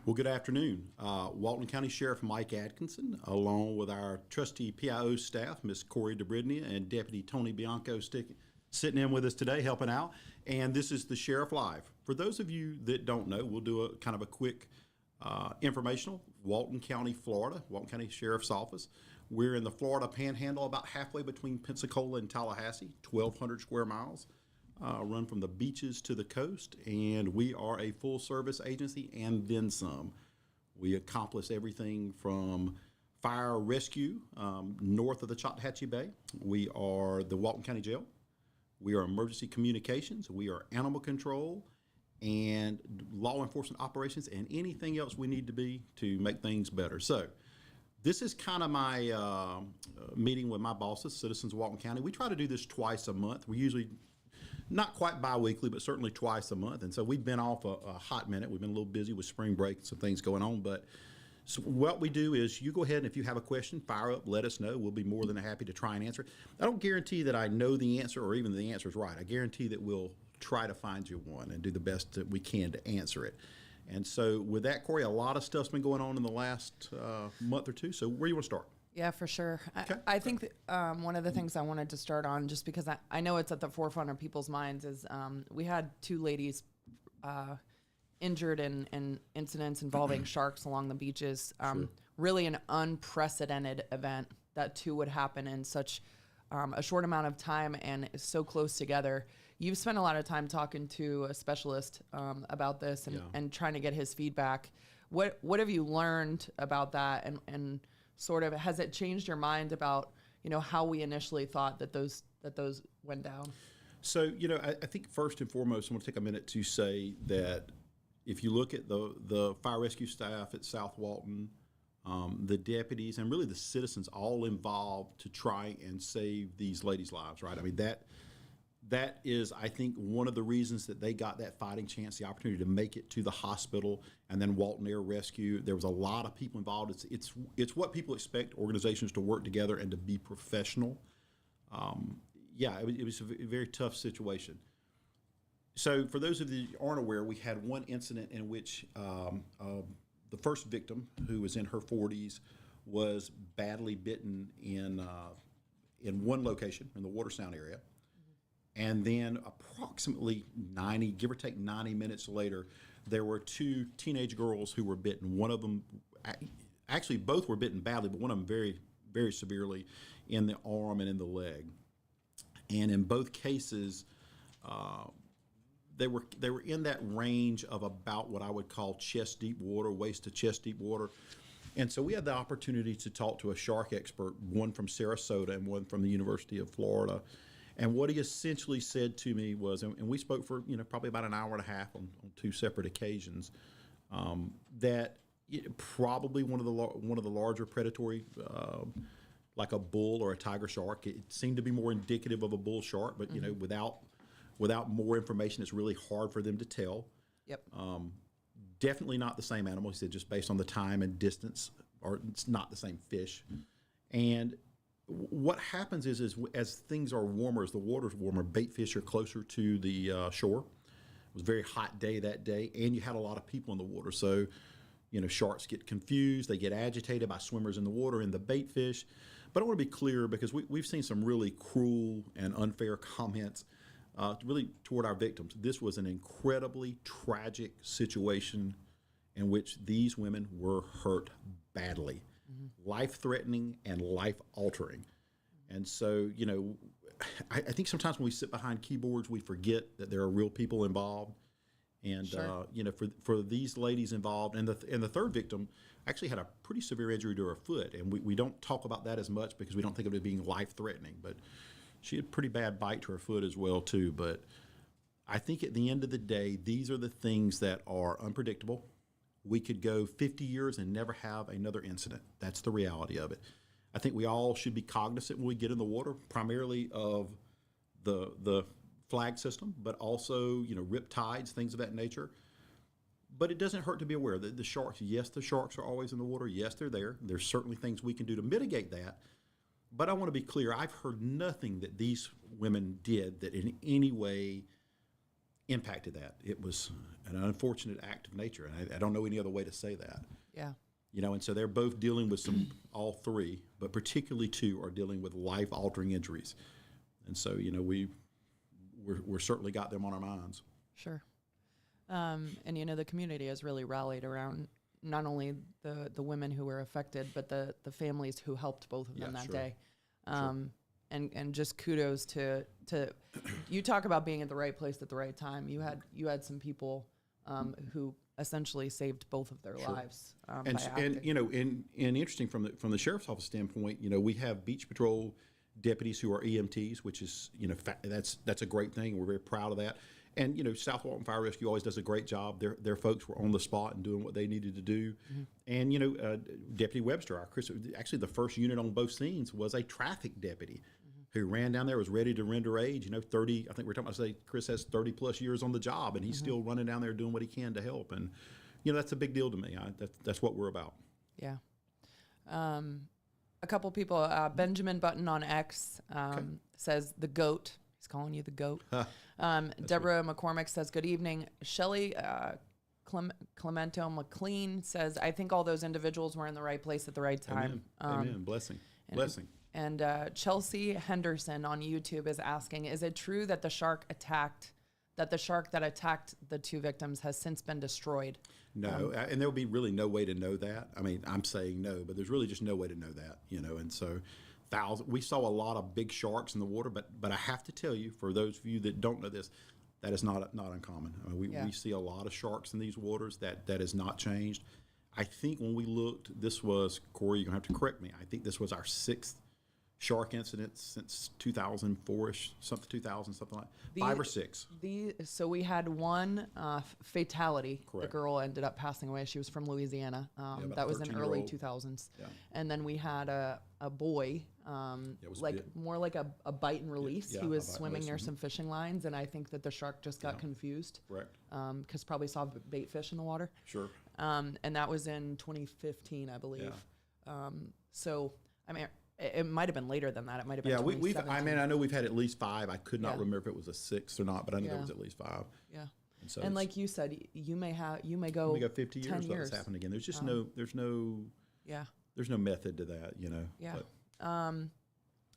Well, good afternoon. Walton County Sheriff Mike Adkinson, along with our trusty PIO staff, Miss Corey DeBridnia and Deputy Tony Bianco, sitting in with us today, helping out. And this is the Sheriff Live. For those of you that don't know, we'll do a kind of a quick informational. Walton County, Florida, Walton County Sheriff's Office. We're in the Florida Panhandle, about halfway between Pensacola and Tallahassee, 1,200 square miles. Run from the beaches to the coast, and we are a full-service agency and then some. We accomplish everything from fire rescue north of the Chattahoochee Bay. We are the Walton County Jail. We are emergency communications. We are animal control and law enforcement operations and anything else we need to be to make things better. So this is kind of my meeting with my bosses, citizens of Walton County. We try to do this twice a month. We usually not quite bi-weekly, but certainly twice a month. And so we've been off a hot minute. We've been a little busy with spring break and some things going on. But so what we do is you go ahead and if you have a question, fire up, let us know. We'll be more than happy to try and answer it. I don't guarantee that I know the answer or even the answer is right. I guarantee that we'll try to find you one and do the best that we can to answer it. And so with that, Corey, a lot of stuff's been going on in the last month or two. So where do you want to start? Yeah, for sure. Okay. I think that, one of the things I wanted to start on, just because I know it's at the forefront of people's minds, is we had two ladies injured in incidents involving sharks along the beaches. Sure. Really an unprecedented event that two would happen in such a short amount of time and so close together. You've spent a lot of time talking to a specialist about this and trying to get his feedback. What have you learned about that, and sort of, has it changed your mind about, how we initially thought that those went down? So, I think first and foremost, I'm going to take a minute to say that if you look at the fire rescue staff at South Walton, the deputies, and really the citizens all involved to try and save these ladies' lives, right? I mean, that is, I think, one of the reasons that they got that fighting chance, the opportunity to make it to the hospital, and then Walton Air Rescue. There was a lot of people involved. It's what people expect organizations to work together and to be professional. It was a very tough situation. So for those of you who aren't aware, we had one incident in which the first victim, who was in her 40s, was badly bitten in one location in the Watersound area. And then approximately 90, give or take 90 minutes later, there were two teenage girls who were bitten. One of them, actually both were bitten badly, but one of them very, very severely in the arm and in the leg. And in both cases, they were in that range of about what I would call chest deep water, waist to chest deep water. And so we had the opportunity to talk to a shark expert, one from Sarasota and one from the University of Florida. And what he essentially said to me was, and we spoke for probably about an hour and a half on two separate occasions, that probably one of the larger predatory, like a bull or a tiger shark. It seemed to be more indicative of a bull shark, but without more information, it's really hard for them to tell. Yep. Definitely not the same animal. He said just based on the time and distance, or it's not the same fish. And what happens is as things are warmer, as the water's warmer, bait fish are closer to the shore. It was a very hot day that day, and you had a lot of people in the water. So, sharks get confused. They get agitated by swimmers in the water and the bait fish. But I want to be clear, because we've seen some really cruel and unfair comments really toward our victims. This was an incredibly tragic situation in which these women were hurt badly. Life-threatening and life-altering. And so, I think sometimes when we sit behind keyboards, we forget that there are real people involved. And, Sure. For these ladies involved, and the third victim actually had a pretty severe injury to her foot. And we don't talk about that as much because we don't think of it being life-threatening. But she had a pretty bad bite to her foot as well, too. But I think at the end of the day, these are the things that are unpredictable. We could go 50 years and never have another incident. That's the reality of it. I think we all should be cognizant when we get in the water, primarily of the flag system, but also, rip tides, things of that nature. But it doesn't hurt to be aware that the sharks, yes, the sharks are always in the water. Yes, they're there. There's certainly things we can do to mitigate that. But I want to be clear, I've heard nothing that these women did that in any way impacted that. It was an unfortunate act of nature, and I don't know any other way to say that. Yeah. And so they're both dealing with all three, but particularly two are dealing with life-altering injuries. And so, we're certainly got them on our minds. Sure. And, the community has really rallied around not only the women who were affected, but the families who helped both of them that day. And just kudos to you talk about being at the right place at the right time. You had some people who essentially saved both of their lives. And interesting from the sheriff's office standpoint, we have beach patrol deputies who are EMTs, which is that's a great thing. We're very proud of that. And South Walton Fire Rescue always does a great job. Their folks were on the spot and doing what they needed to do. And Deputy Webster, actually the first unit on both scenes was a traffic deputy who ran down there, was ready to render age. 30. I think we're talking about, say Chris has 30 plus years on the job, and he's still running down there doing what he can to help. And that's a big deal to me. That's what we're about. Yeah. A couple people. Benjamin Button on X says the GOAT. He's calling you the GOAT. Deborah McCormick says, good evening. Shelley Clemento McLean says, I think all those individuals were in the right place at the right time. Amen. Blessing. And Chelsea Henderson on YouTube is asking, is it true that the shark that attacked the two victims has since been destroyed? No, and there will be really no way to know that. I mean, I'm saying no, but there's really just no way to know that, and so we saw a lot of big sharks in the water, but I have to tell you, for those of you that don't know this, that is not uncommon. I mean, we see a lot of sharks in these waters. That has not changed. I think when we looked, this was, Corey, you're going to have to correct me, I think this was our 6th shark incident since 2004-ish, something 2000, something like 5 or 6. So we had one fatality. Correct. The girl ended up passing away. She was from Louisiana. That was in early 2000s. Yeah. And then we had a boy, more like a bite and release. He was swimming near some fishing lines, and I think that the shark just got confused. Correct. Because probably saw bait fish in the water. Sure. And that was in 2015, I believe. Yeah. So, I mean, it might have been later than that. It might have been. Yeah, I know we've had at least 5. I could not remember if it was a 6th or not, but I know there was at least 5. Yeah. And like you said, you may go 50 years. 10 years. That's happened again. There's just there's no method to that, Yeah. But.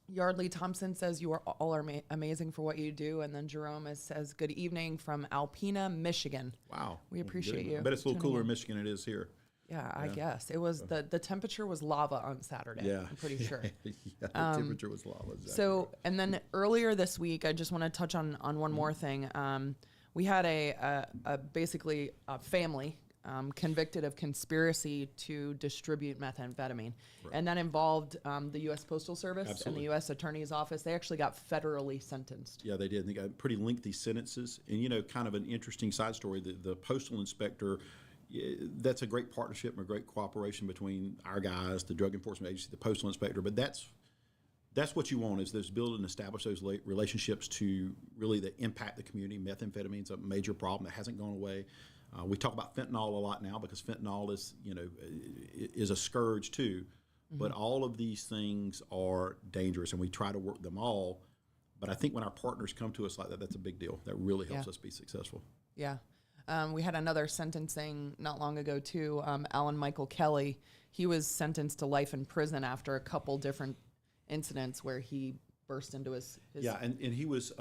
Yardley Thompson says you all are amazing for what you do, and then Jerome says good evening from Alpena, Michigan. Wow. We appreciate you. But it's a little cooler in Michigan than it is here. Yeah, I guess. It was the temperature was lava on Saturday. Yeah. I'm pretty sure. The temperature was lava. Exactly. So, and then earlier this week, I just want to touch on one more thing. We had basically a family convicted of conspiracy to distribute methamphetamine. Right. And that involved the U.S. Postal Service. Absolutely. And the U.S. Attorney's Office. They actually got federally sentenced. Yeah, they did. They got pretty lengthy sentences. And, kind of an interesting side story, the postal inspector, that's a great partnership and a great cooperation between our guys, the Drug Enforcement Agency, the postal inspector. But that's what you want, is this build and establish those relationships to really impact the community. Methamphetamine's a major problem that hasn't gone away. We talk about fentanyl a lot now because fentanyl is a scourge too. Mm-hmm. But all of these things are dangerous, and we try to work them all. But I think when our partners come to us like that, that's a big deal. That really helps us be successful. Yeah. We had another sentencing not long ago too. Alan Michael Kelly, he was sentenced to life in prison after a couple different incidents where he burst into his Yeah, and he was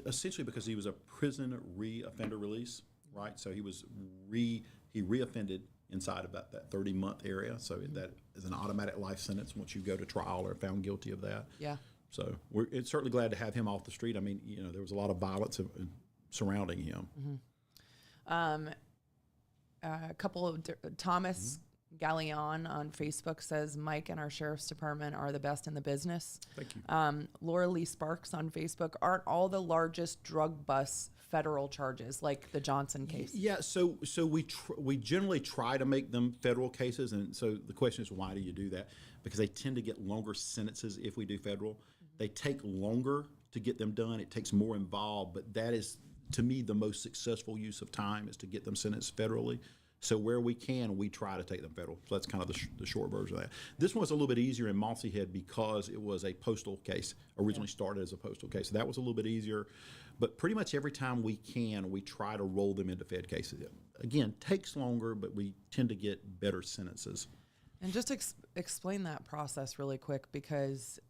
essentially because he was a prison re-offender release, right? So he was he reoffended inside of that 30-month area. So that is an automatic life sentence once you go to trial or found guilty of that. Yeah. So we're certainly glad to have him off the street. I mean, there was a lot of violence surrounding him. Mm-hmm. A couple of Thomas Galleon on Facebook says Mike and our sheriff's department are the best in the business. Thank you. Laura Lee Sparks on Facebook, aren't all the largest drug busts federal charges like the Johnson case? Yeah, so we generally try to make them federal cases, and so the question is, why do you do that? Because they tend to get longer sentences if we do federal. They take longer to get them done. It takes more involved, but that is, to me, the most successful use of time is to get them sentenced federally. So where we can, we try to take them federal. So that's kind of the short version of that. This one was a little bit easier in Mossy Head because it was a postal case, originally started as a postal case. So that was a little bit easier. But pretty much every time we can, we try to roll them into Fed cases. Again, takes longer, but we tend to get better sentences. And just explain that process really quick, because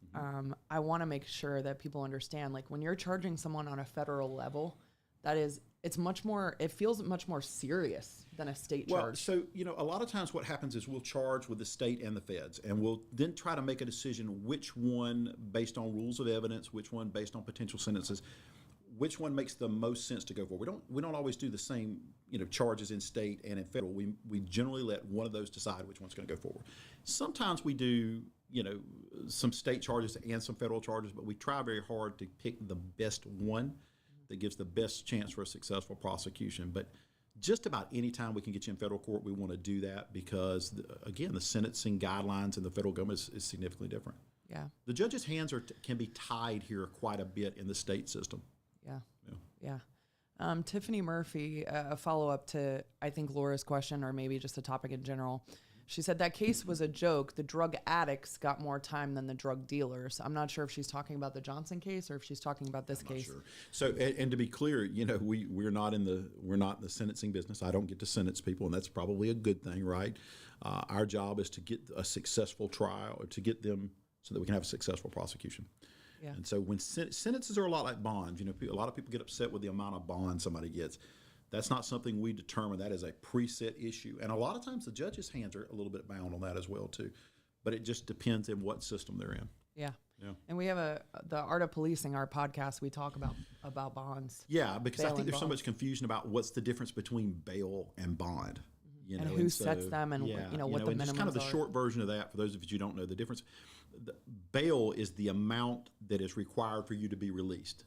I want to make sure that people understand, like, when you're charging someone on a federal level, it feels much more serious than a state charge. Well, so, a lot of times what happens is we'll charge with the state and the feds, and we'll then try to make a decision which one based on rules of evidence, which one based on potential sentences, which one makes the most sense to go for. We don't always do the same, charges in state and in federal. We generally let one of those decide which one's going to go forward. Sometimes we do, some state charges and some federal charges, but we try very hard to pick the best one that gives the best chance for a successful prosecution. But just about any time we can get you in federal court, we want to do that because, again, the sentencing guidelines in the federal government is significantly different. Yeah. The judge's hands can be tied here quite a bit in the state system. Yeah. Tiffany Murphy, a follow-up to, I think, Laura's question, or maybe just a topic in general. She said that case was a joke. The drug addicts got more time than the drug dealers. I'm not sure if she's talking about the Johnson case or if she's talking about this case. Sure. So, and to be clear, we're not in the sentencing business. I don't get to sentence people, and that's probably a good thing, right? Our job is to get a successful trial, or to get them so that we can have a successful prosecution. Yeah. And so when sentences are a lot like bonds, a lot of people get upset with the amount of bond somebody gets. That's not something we determine. That is a preset issue. And a lot of times the judge's hands are a little bit bound on that as well, too. But it just depends in what system they're in. Yeah. And we have the Art of Policing, our podcast, we talk about bonds. Yeah, because I think there's bonds. so much confusion about what's the difference between bail and bond. And who sets them, and what the minimums just kind of the are. short version of that, for those of you who don't know the difference. The bail is the amount that is required for you to be released.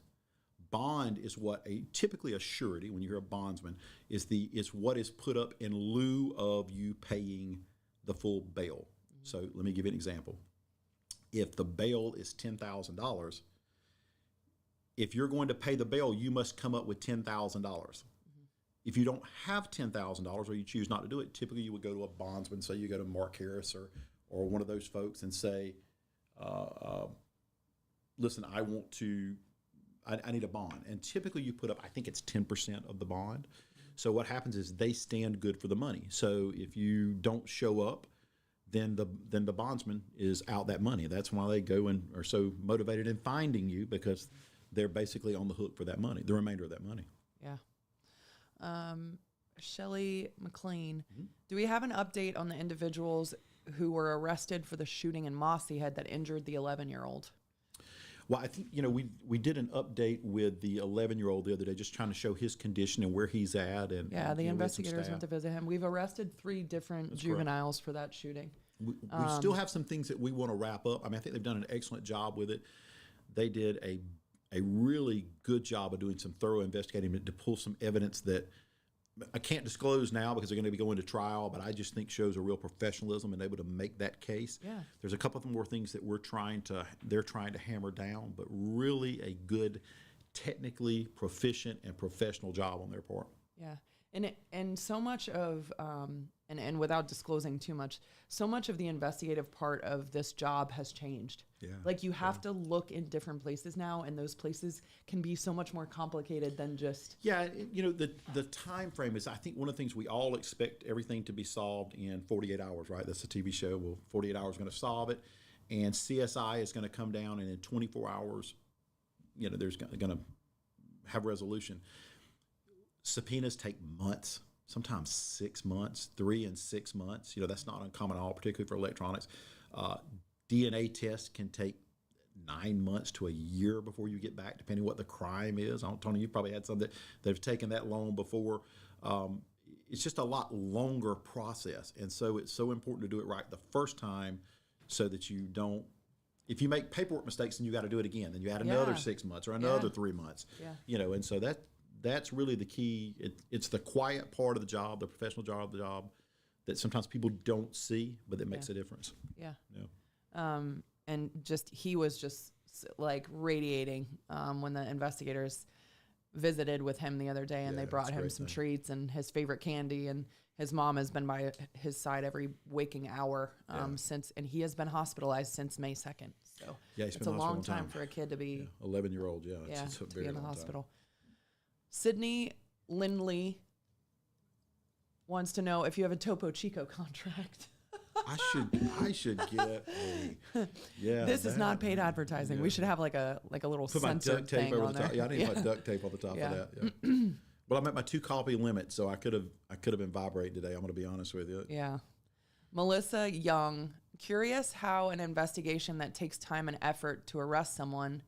Bond is what typically a surety, when you hear a bondsman, is what is put up in lieu of you paying the full bail. So let me give you an example. If the bail is $10,000, if you're going to pay the bail, you must come up with $10,000. If you don't have $10,000 or you choose not to do it, typically you would go to a bondsman. So you go to Mark Harris or one of those folks and say, listen, I need a bond. And typically you put up, I think it's 10% of the bond. So what happens is they stand good for the money. So if you don't show up, then the bondsman is out that money. That's why they go and are so motivated in finding you, because they're basically on the hook for that money, the remainder of that money. Yeah. Shelley McLean, do we have an update on the individuals who were arrested for the shooting in Mossy Head that injured the 11-year-old? Well, I think, we did an update with the 11-year-old the other day, just trying to show his condition and where he's at. And the investigators went to visit him. We've arrested 3 different juveniles for that shooting. We still have some things that we want to wrap up. I mean, I think they've done an excellent job with it. They did a really good job of doing some thorough investigating to pull some evidence that I can't disclose now because they're going to be going to trial, but I just think shows a real professionalism and able to make that case. Yeah. There's a couple of more things that they're trying to hammer down, but really a good, technically proficient and professional job on their part. Yeah. And so much of, and without disclosing too much, so much of the investigative part of this job has changed. Yeah. Like you have to look in different places now, and those places can be so much more complicated than just. Yeah, the time frame is, I think, one of the things we all expect everything to be solved in 48 hours, right? That's a TV show. Well, 48 hours is going to solve it, and CSI is going to come down, and in 24 hours, there's going to have resolution. Subpoenas take months, sometimes 6 months, 3 and 6 months. That's not uncommon at all, particularly for electronics. DNA tests can take 9 months to a year before you get back, depending what the crime is. Tony, you probably had some that have taken that long before. It's just a lot longer process. And so it's so important to do it right the first time so that you don't, if you make paperwork mistakes, then you got to do it again. Then you add another 6 months or another 3 months. Yeah. And so that's really the key. It's the quiet part of the job, the professional job of the job, that sometimes people don't see, but that makes a difference. Yeah. And he was just like radiating when the investigators visited with him the other day, and they brought him some treats and his favorite candy, and his mom has been by his side every waking hour since, and he has been hospitalized since May 2nd. So it's a long time for a kid to be 11-year-old. to be in the hospital. Sydney Lindley wants to know if you have a Topo Chico contract. I should get a, yeah. This is not paid advertising. We should have like a little Put my censor duct tape thing over on the top. there. Yeah, I need my duct tape on the top of that. Yeah. Well, I'm at my 2-copy limit, so I could have been vibrating today. I'm going to be honest with you. Yeah. Melissa Young, curious how an investigation that takes time and effort to arrest someone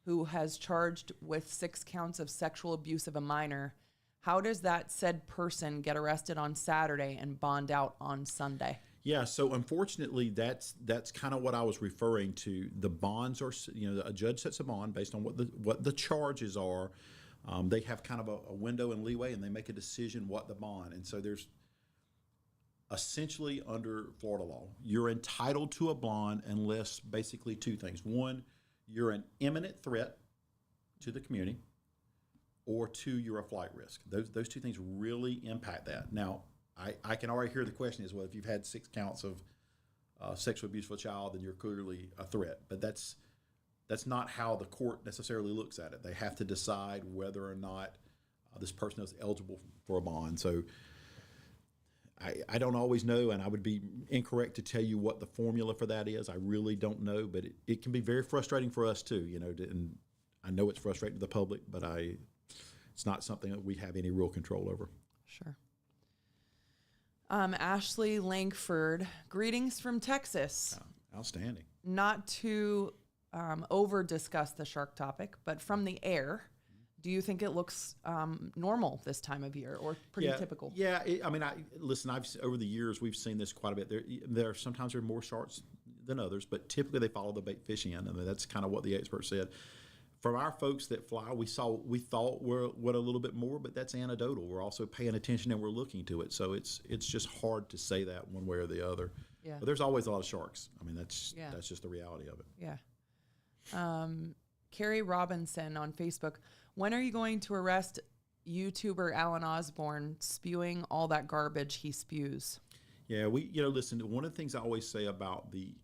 who has charged with 6 counts of sexual abuse of a minor, how does that said person get arrested on Saturday and bond out on Sunday? Yeah, so unfortunately, that's kind of what I was referring to. The bonds are, a judge sets a bond based on what the charges are. They have kind of a window and leeway, and they make a decision what the bond. And so there's essentially under Florida law, you're entitled to a bond unless basically 2 things. One, you're an imminent threat to the community, or 2, you're a flight risk. Those 2 things really impact that. Now, I can already hear the question is, well, if you've had 6 counts of sexual abuse of a child, then you're clearly a threat. But that's not how the court necessarily looks at it. They have to decide whether or not this person is eligible for a bond. So I don't always know, and I would be incorrect to tell you what the formula for that is. I really don't know, but it can be very frustrating for us too, and I know it's frustrating to the public, but it's not something that we have any real control over. Sure. Ashley Langford, greetings from Texas. Oh, outstanding. Not to over discuss the shark topic, but from the air, do you think it looks normal this time of year or pretty typical? Yeah, listen, over the years, we've seen this quite a bit. There sometimes there are more sharks than others, but typically they follow the bait fish in. That's kind of what the expert said. From our folks that fly, we thought we're a little bit more, but that's anecdotal. We're also paying attention and we're looking to it. So it's just hard to say that one way or the other. Yeah. But there's always a lot of sharks. That's just the reality of it. Yeah. Carrie Robinson on Facebook. When are you going to arrest YouTuber Alan Osborne spewing all that garbage he spews? Yeah, listen, one of the things I always say about the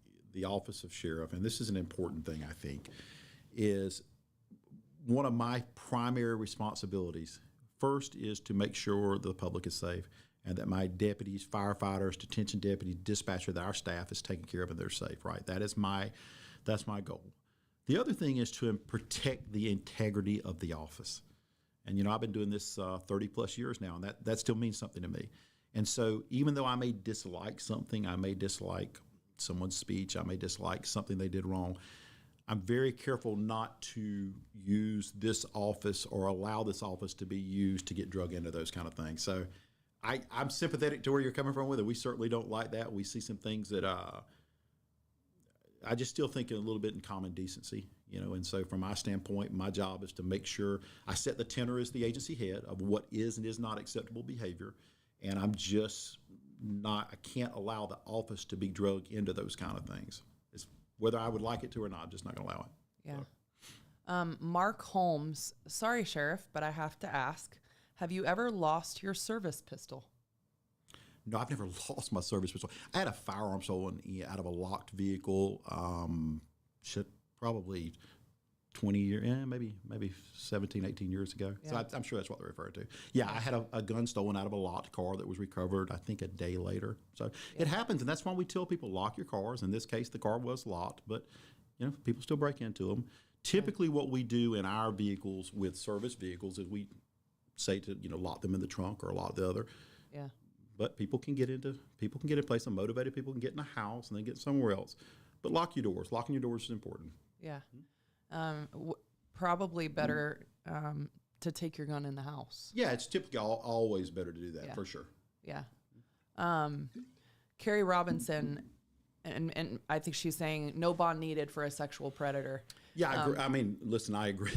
office of sheriff, and this is an important thing, I think, is one of my primary responsibilities first is to make sure the public is safe and that my deputies, firefighters, detention deputies, dispatcher, that our staff is taken care of and they're safe, right? That's my goal. The other thing is to protect the integrity of the office. And, I've been doing this 30 plus years now, and that still means something to me. And so even though I may dislike something, I may dislike someone's speech, I may dislike something they did wrong, I'm very careful not to use this office or allow this office to be used to get drug into those kind of things. So I'm sympathetic to where you're coming from with it. We certainly don't like that. We see some things that I just still think a little bit in common decency, and so from my standpoint, my job is to make sure I set the tenor as the agency head of what is and is not acceptable behavior. And I can't allow the office to be drugged into those kind of things. It's whether I would like it to or not, I'm just not going to allow it. Yeah. So. Mark Holmes, sorry, Sheriff, but I have to ask, have you ever lost your service pistol? No, I've never lost my service pistol. I had a firearm stolen out of a locked vehicle, probably 20 years, maybe 17, 18 years ago. Yeah. So I'm sure that's what they're referring to. Yeah, I had a gun stolen out of a locked car that was recovered, I think, a day later. So it happens, and that's why we tell people lock your cars. In this case, the car was locked, but people still break into them. Typically, what we do in our vehicles with service vehicles is we say to lock them in the trunk or lock the other. Yeah. But people can get in place. Some motivated people can get in a house and then get somewhere else. But lock your doors. Locking your doors is important. Yeah. Probably better to take your gun in the house. Yeah, it's typically always better to do that, for sure. Yeah. Carrie Robinson, and I think she's saying no bond needed for a sexual predator. Yeah, I agree. Listen, I agree.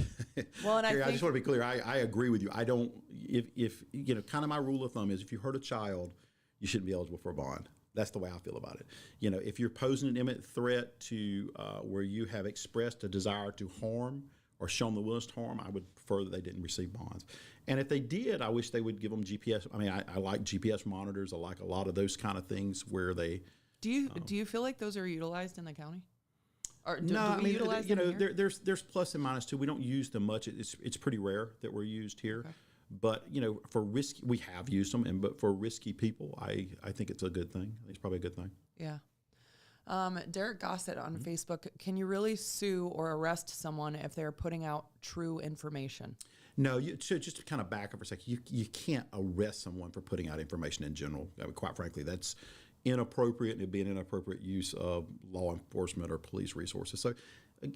Well, and Carrie, I just want to be clear. I agree with you. I don't. If kind of my rule of thumb is if you hurt a child, you shouldn't be eligible for a bond. That's the way I feel about it. If you're posing an imminent threat to where you have expressed a desire to harm or shown the willingness to harm, I would prefer that they didn't receive bonds. And if they did, I wish they would give them GPS. I like GPS monitors. I like a lot of those kind of things where they. Do you feel like those are utilized in the county? Or do No, we utilize you them know, here? there's plus and minus too. We don't use them much. It's pretty rare that we're used here. Okay. But you know, for risky, we have used them, but for risky people, I think it's a good thing. It's probably a good thing. Yeah. Derek Gossett on Facebook, can you really sue or arrest someone if they're putting out true information? No, so just to kind of back up for a second, you can't arrest someone for putting out information in general. I mean, quite frankly, that's inappropriate, and it'd be an inappropriate use of law enforcement or police resources. So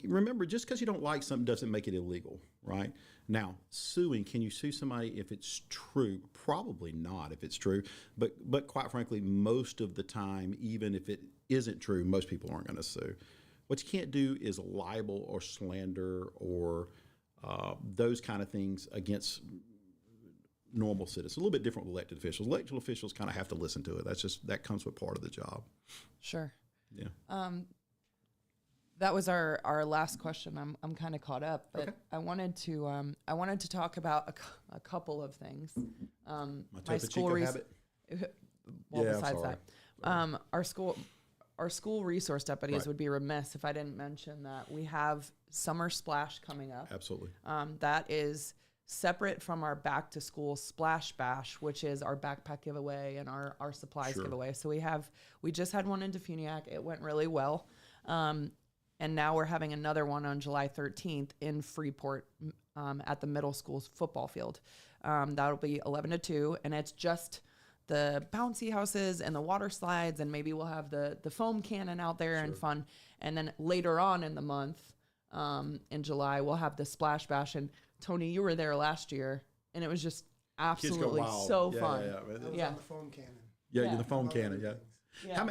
remember, just because you don't like something doesn't make it illegal, right? Now, suing, can you sue somebody if it's true? Probably not if it's true, but quite frankly, most of the time, even if it isn't true, most people aren't going to sue. What you can't do is libel or slander or those kind of things against normal citizens. A little bit different with elected officials. Elected officials kind of have to listen to it. That comes with part of the job. Sure. Yeah. That was our last question. I'm kind of caught up, but Okay. I wanted to talk about a couple of things. My Topo Chico habit. Well, Yeah, I'm besides sorry. that, our school resource deputies Right. would be remiss if I didn't mention that we have Summer Splash coming up. Absolutely. That is separate from our back to school Splash Bash, which is our backpack giveaway and our supplies Sure. giveaway. So we just had one in Defuniak. It went really well. And now we're having another one on July 13th in Freeport at the middle school's football field. That'll be 11 to 2, and it's just the bouncy houses and the water slides, and maybe we'll have the foam cannon out there and fun. And then later on in the month, in July, we'll have the Splash Bash. And Tony, you were there last year, and it was just absolutely wild. so Yeah, fun. yeah, I was Yeah. on the foam cannon. Yeah, Yeah. the foam among cannon. other Yeah. things.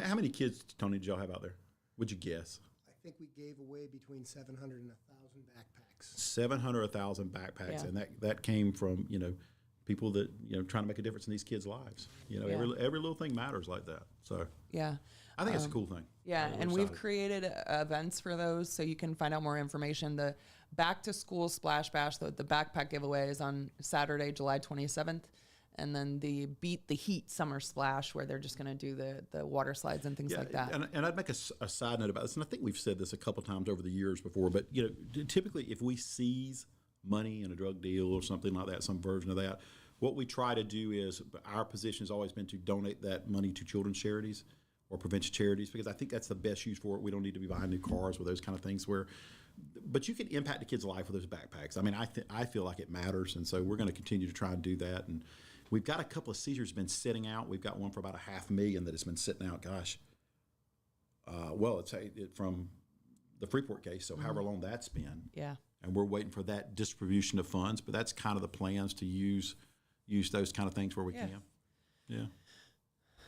Yeah. How many kids, Tony, did y'all have out there? Would you guess? I think we gave away between 700 and 1,000 backpacks. 700, 1,000 backpacks, Yeah. and that came from people that trying to make a difference in these kids' lives. Yeah. Every little thing matters like that. So Yeah. I think it's a cool thing. Yeah, We're and we've excited. created events for those, so you can find out more information. The Back to School Splash Bash, the backpack giveaway is on Saturday, July 27th, and then the Beat the Heat Summer Splash, where they're just going to do the water slides and things like that. And I'd make a side note about this, and I think we've said this a couple times over the years before, but typically if we seize money in a drug deal or something like that, some version of that, what we try to do is, our position has always been to donate that money to children's charities or prevention charities, because I think that's the best use for it. We don't need to be buying new cars with those kind of things but you can impact a kid's life with those backpacks. I mean, I feel like it matters, and so we're going to continue to try and do that. And we've got a couple of seizures been sitting out. We've got one for about $500,000 that has been sitting out. Gosh, it's from the Freeport case, so however long that's been. Yeah. And we're waiting for that distribution of funds, but that's kind of the plans to use those kind of things where we Yeah. can. Yeah.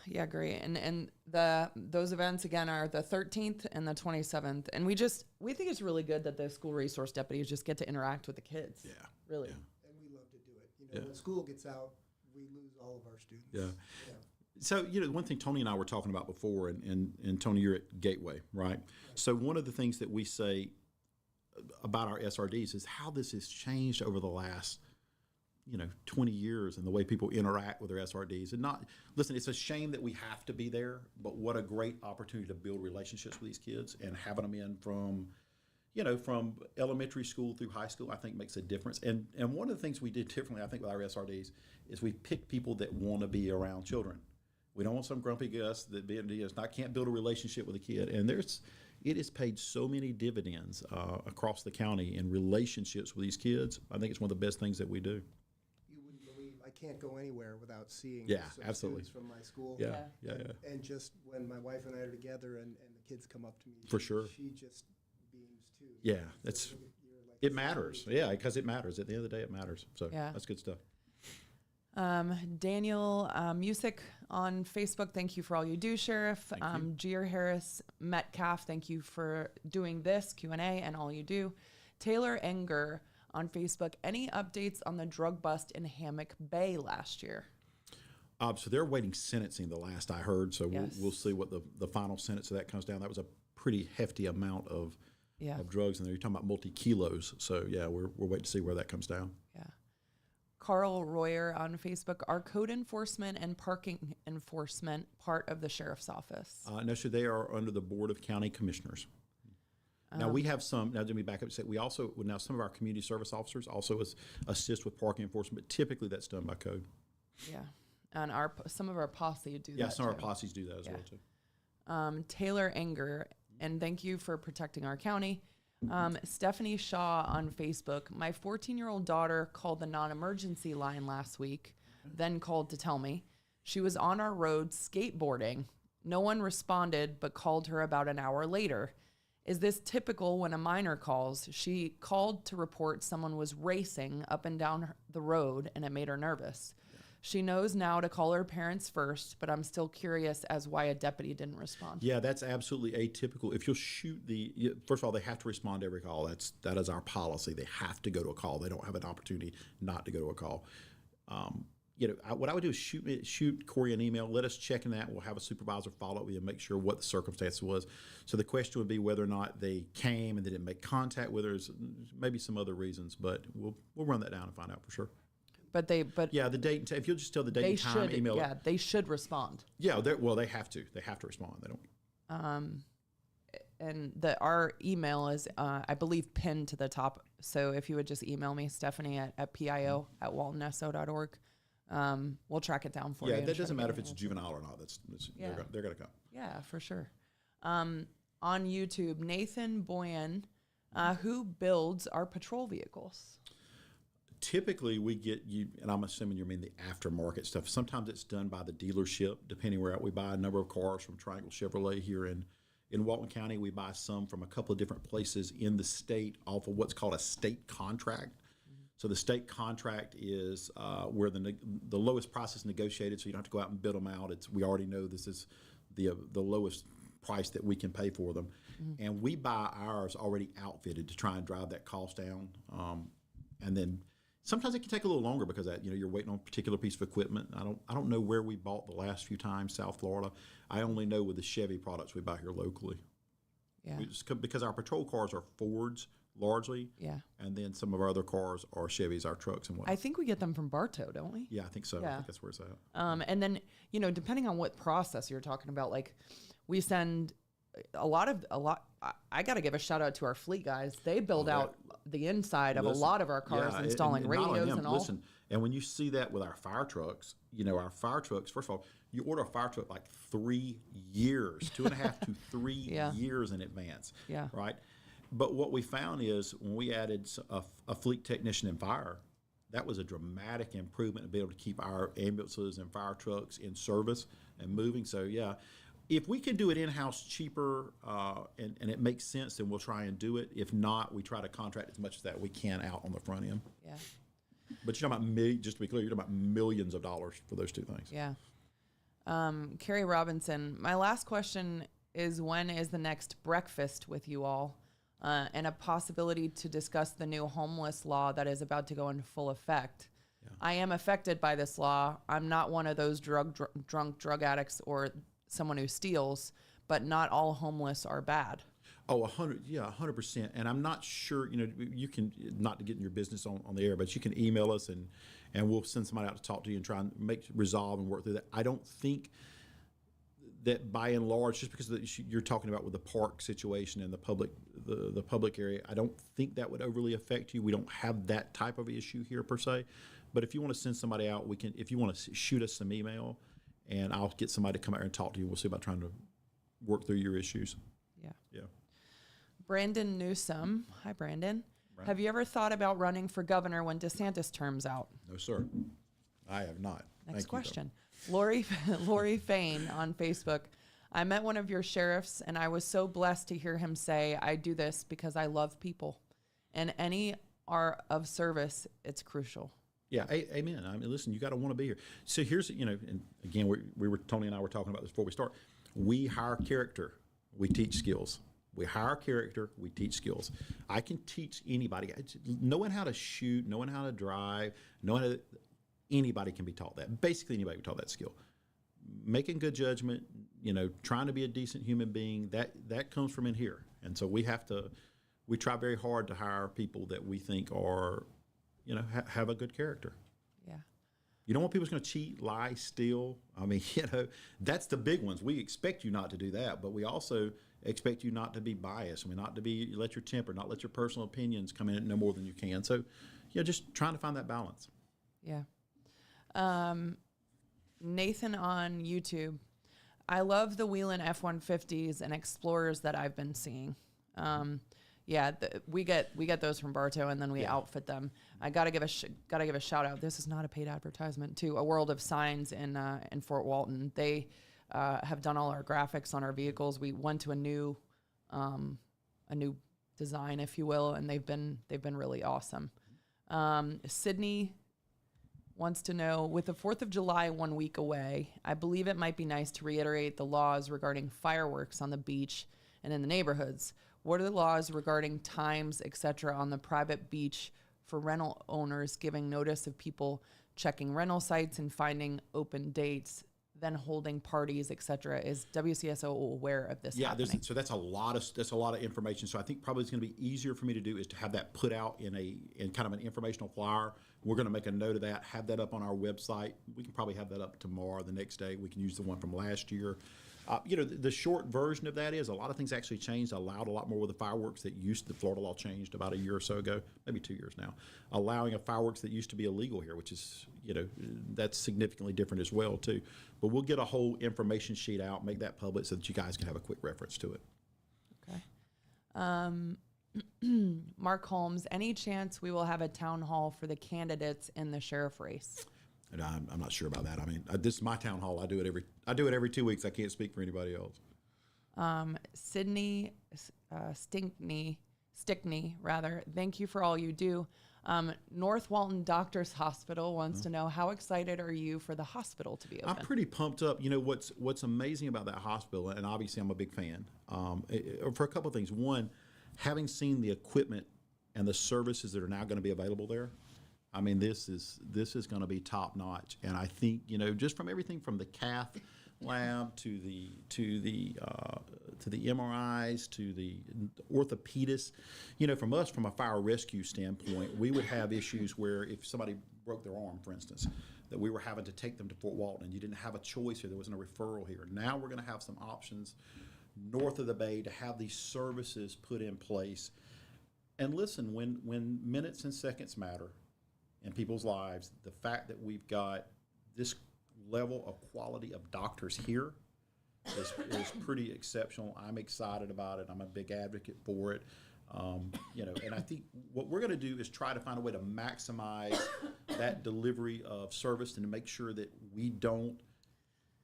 Yeah, great. And those events again are the 13th and the 27th. And we think it's really good that the school resource deputies just get to interact with the kids. Yeah. Really. Yeah. And we love to do it. Yeah. When school gets out, we lose all of our students. Yeah. So, one thing Tony and I were talking about before, and Tony, you're at Gateway, right? So one of the things that we say about our SRDs is how this has changed over the last 20 years, and the way people interact with their SRDs. And listen, it's a shame that we have to be there, but what a great opportunity to build relationships with these kids, and having them in from elementary school through high school, I think makes a difference. And one of the things we did differently, I think, with our SRDs is we picked people that want to be around children. We don't want some grumpy Gus that can't build a relationship with a kid. And it has paid so many dividends across the county in relationships with these kids. I think it's one of the best things that we do. You wouldn't believe, I can't go anywhere without seeing Yeah, some absolutely. students from my school. Yeah. And just when my wife and I are together and the kids come up to me, For sure. she just beams too. Yeah, You're like it matters. Yeah, because it matters. At the end of the day, it matters. So Yeah. that's good stuff. Daniel Music on Facebook, thank you for all you do, Sheriff. Gier Harris Metcalf, thank you for doing this Q&A and all you do. Taylor Enger on Facebook, any updates on the drug bust in Hammock Bay last year? So they're awaiting sentencing, the last I heard. So Yes. we'll see what the final sentence of that comes down. That was a pretty hefty amount of drugs in there. You're talking about multi-kilos. So, yeah, we're waiting to see where that comes down. Yeah. Carl Royer on Facebook, are code enforcement and parking enforcement part of the sheriff's office? No, so they are under the Board of County Commissioners. Now we have some. Now let me back up and say we also now some of our community service officers also assist with parking enforcement, but typically that's done by code. Yeah. And some of our posse do that. Yeah, some of our too. posses do that as well too. Taylor Anger, and thank you for protecting our county. Stephanie Shaw on Facebook. My 14-year-old daughter called the non-emergency line last week, then called to tell me. She was on our road skateboarding. No one responded, but called her about an hour later. Is this typical when a minor calls? She called to report someone was racing up and down the road, and it made her nervous. She knows now to call her parents first, but I'm still curious as why a deputy didn't respond. Yeah, that's absolutely atypical. If you'll shoot first of all, they have to respond to every call. That is our policy. They have to go to a call. They don't have an opportunity not to go to a call. What I would do is shoot Corey an email. Let us check in that. We'll have a supervisor follow up with you and make sure what the circumstance was. So the question would be whether or not they came and they didn't make contact with her. Maybe some other reasons, but we'll run that down and find out for sure. But yeah, the date. If you'll just tell the date and time, email. Yeah, they should respond. Yeah, they have to. They have to respond. They don't. And our email is, I believe, pinned to the top. So if you would just email me, Stephanie at pio@waltonso.org, we'll track it down for you. Yeah, that doesn't matter if it's juvenile or not. Yeah. They're going to come. Yeah, for sure. On YouTube, Nathan Boyan, who builds our patrol vehicles? Typically, we get you, and I'm assuming you mean the aftermarket stuff. Sometimes it's done by the dealership, depending where we buy a number of cars from Triangle Chevrolet here in Walton County. We buy some from a couple of different places in the state off of what's called a state contract. Mm-hmm. So the state contract is where the lowest price is negotiated, so you don't have to go out and bid them out. We already know this is the lowest price that we can pay for them. Mm-hmm. And we buy ours already outfitted to try and drive that cost down. And then sometimes it can take a little longer because you're waiting on a particular piece of equipment. I don't know where we bought the last few times, South Florida. I only know with the Chevy products we buy here locally. Yeah. Because our patrol cars are Fords largely. Yeah. And then some of our other cars are Chevys, our trucks and whatnot. I think we get them from Bartow, don't we? Yeah, I think so. Yeah. I think that's where it's at. And then, depending on what process you're talking about, like we send a lot. I got to give a shout out to our fleet guys. They build out the inside of a lot of our cars, installing radios and all. Listen, and when you see that with our fire trucks, our fire trucks, first of all, you order a fire truck like 3 years, 2.5 to 3 years in advance. Yeah. Right. But what we found is when we added a fleet technician in fire, that was a dramatic improvement to be able to keep our ambulances and fire trucks in service and moving. So, yeah. If we can do it in-house cheaper and it makes sense, then we'll try and do it. If not, we try to contract as much as that we can out on the front end. Yeah. But you're talking about, just to be clear, you're talking about millions of dollars for those two things. Yeah. Carrie Robinson, my last question is, when is the next breakfast with you all and a possibility to discuss the new homeless law that is about to go into full effect? Yeah. I am affected by this law. I'm not one of those drunk drug addicts someone who steals, but not all homeless are bad. Oh, 100%. And I'm not sure, you can, not to get in your business on the air, but you can email us and we'll send somebody out to talk to you and try and resolve and work through that. I don't think that by and large, just because you're talking about with the park situation and the public area, I don't think that would overly affect you. We don't have that type of issue here per se. But if you want to send somebody out, if you want to shoot us some email, and I'll get somebody to come out here and talk to you. We'll see about trying to work through your issues. Yeah. Yeah. Brandon Newsome. Hi, Brandon. Have you ever thought about running for governor when DeSantis terms out? No, sir. I have not. Next question. Lori Fain on Facebook. I met one of your sheriffs, and I was so blessed to hear him say, I do this because I love people. And any are of service, it's crucial. Yeah, amen. I mean, listen, you got to want to be here. So here's, and again, Tony and I were talking about this before we start. We hire character, we teach skills. We hire character, we teach skills. I can teach anybody. Knowing how to shoot, knowing how to drive, anybody can be taught that. Basically, anybody can be taught that skill. Making good judgment, trying to be a decent human being, that comes from in here. And so we try very hard to hire people that we think are, have a good character. Yeah. You don't want people who's going to cheat, lie, steal. I mean, that's the big ones. We expect you not to do that, but we also expect you not to be biased. I mean, not to be let your temper, not let your personal opinions come in no more than you can. So, yeah, just trying to find that balance. Yeah. Nathan on YouTube. I love the Wheeling F-150s and Explorers that I've been seeing. We get those from Bartow, and then we outfit them. I gotta give a shout out. This is not a paid advertisement, to A World of Signs in Fort Walton. They have done all our graphics on our vehicles. We went to a new design, if you will, and they've been really awesome. Sydney wants to know, with the 4th of July 1 week away, I believe it might be nice to reiterate the laws regarding fireworks on the beach and in the neighborhoods. What are the laws regarding times, etc., on the private beach for rental owners giving notice of people checking rental sites and finding open dates, then holding parties, etc.? Is WCSO aware of this happening? So that's a lot of information. So I think probably it's going to be easier for me to do is to have that put out in kind of an informational flyer. We're going to make a note of that, have that up on our website. We can probably have that up tomorrow, the next day. We can use the one from last year. The short version of that is a lot of things actually changed, allowed a lot more with the fireworks that the Florida law changed about a year or so ago, maybe 2 years now, allowing a fireworks that used to be illegal here, which is, that's significantly different as well, too. But we'll get a whole information sheet out, make that public so that you guys can have a quick reference to it. Okay. Mark Holmes, any chance we will have a town hall for the candidates in the sheriff race? And I'm not sure about that. I mean, this is my town hall. I do it every 2 weeks. I can't speak for anybody else. Sydney Stickney, rather. Thank you for all you do. North Walton Doctors Hospital wants to know, how excited are you for the hospital to be open? I'm pretty pumped up. What's amazing about that hospital, and obviously I'm a big fan, for a couple of things. One, having seen the equipment and the services that are now going to be available there, I mean, this is going to be top notch. And I think, just from everything from the cath lab to the MRIs to the orthopedists, from a fire rescue standpoint, we would have issues where if somebody broke their arm, for instance, that we were having to take them to Fort Walton, and you didn't have a choice here. There wasn't a referral here. Now we're going to have some options north of the bay to have these services put in place. And listen, when minutes and seconds matter in people's lives, the fact that we've got this level of quality of doctors here is pretty exceptional. I'm excited about it. I'm a big advocate for it. And I think what we're going to do is try to find a way to maximize that delivery of service and to make sure that we don't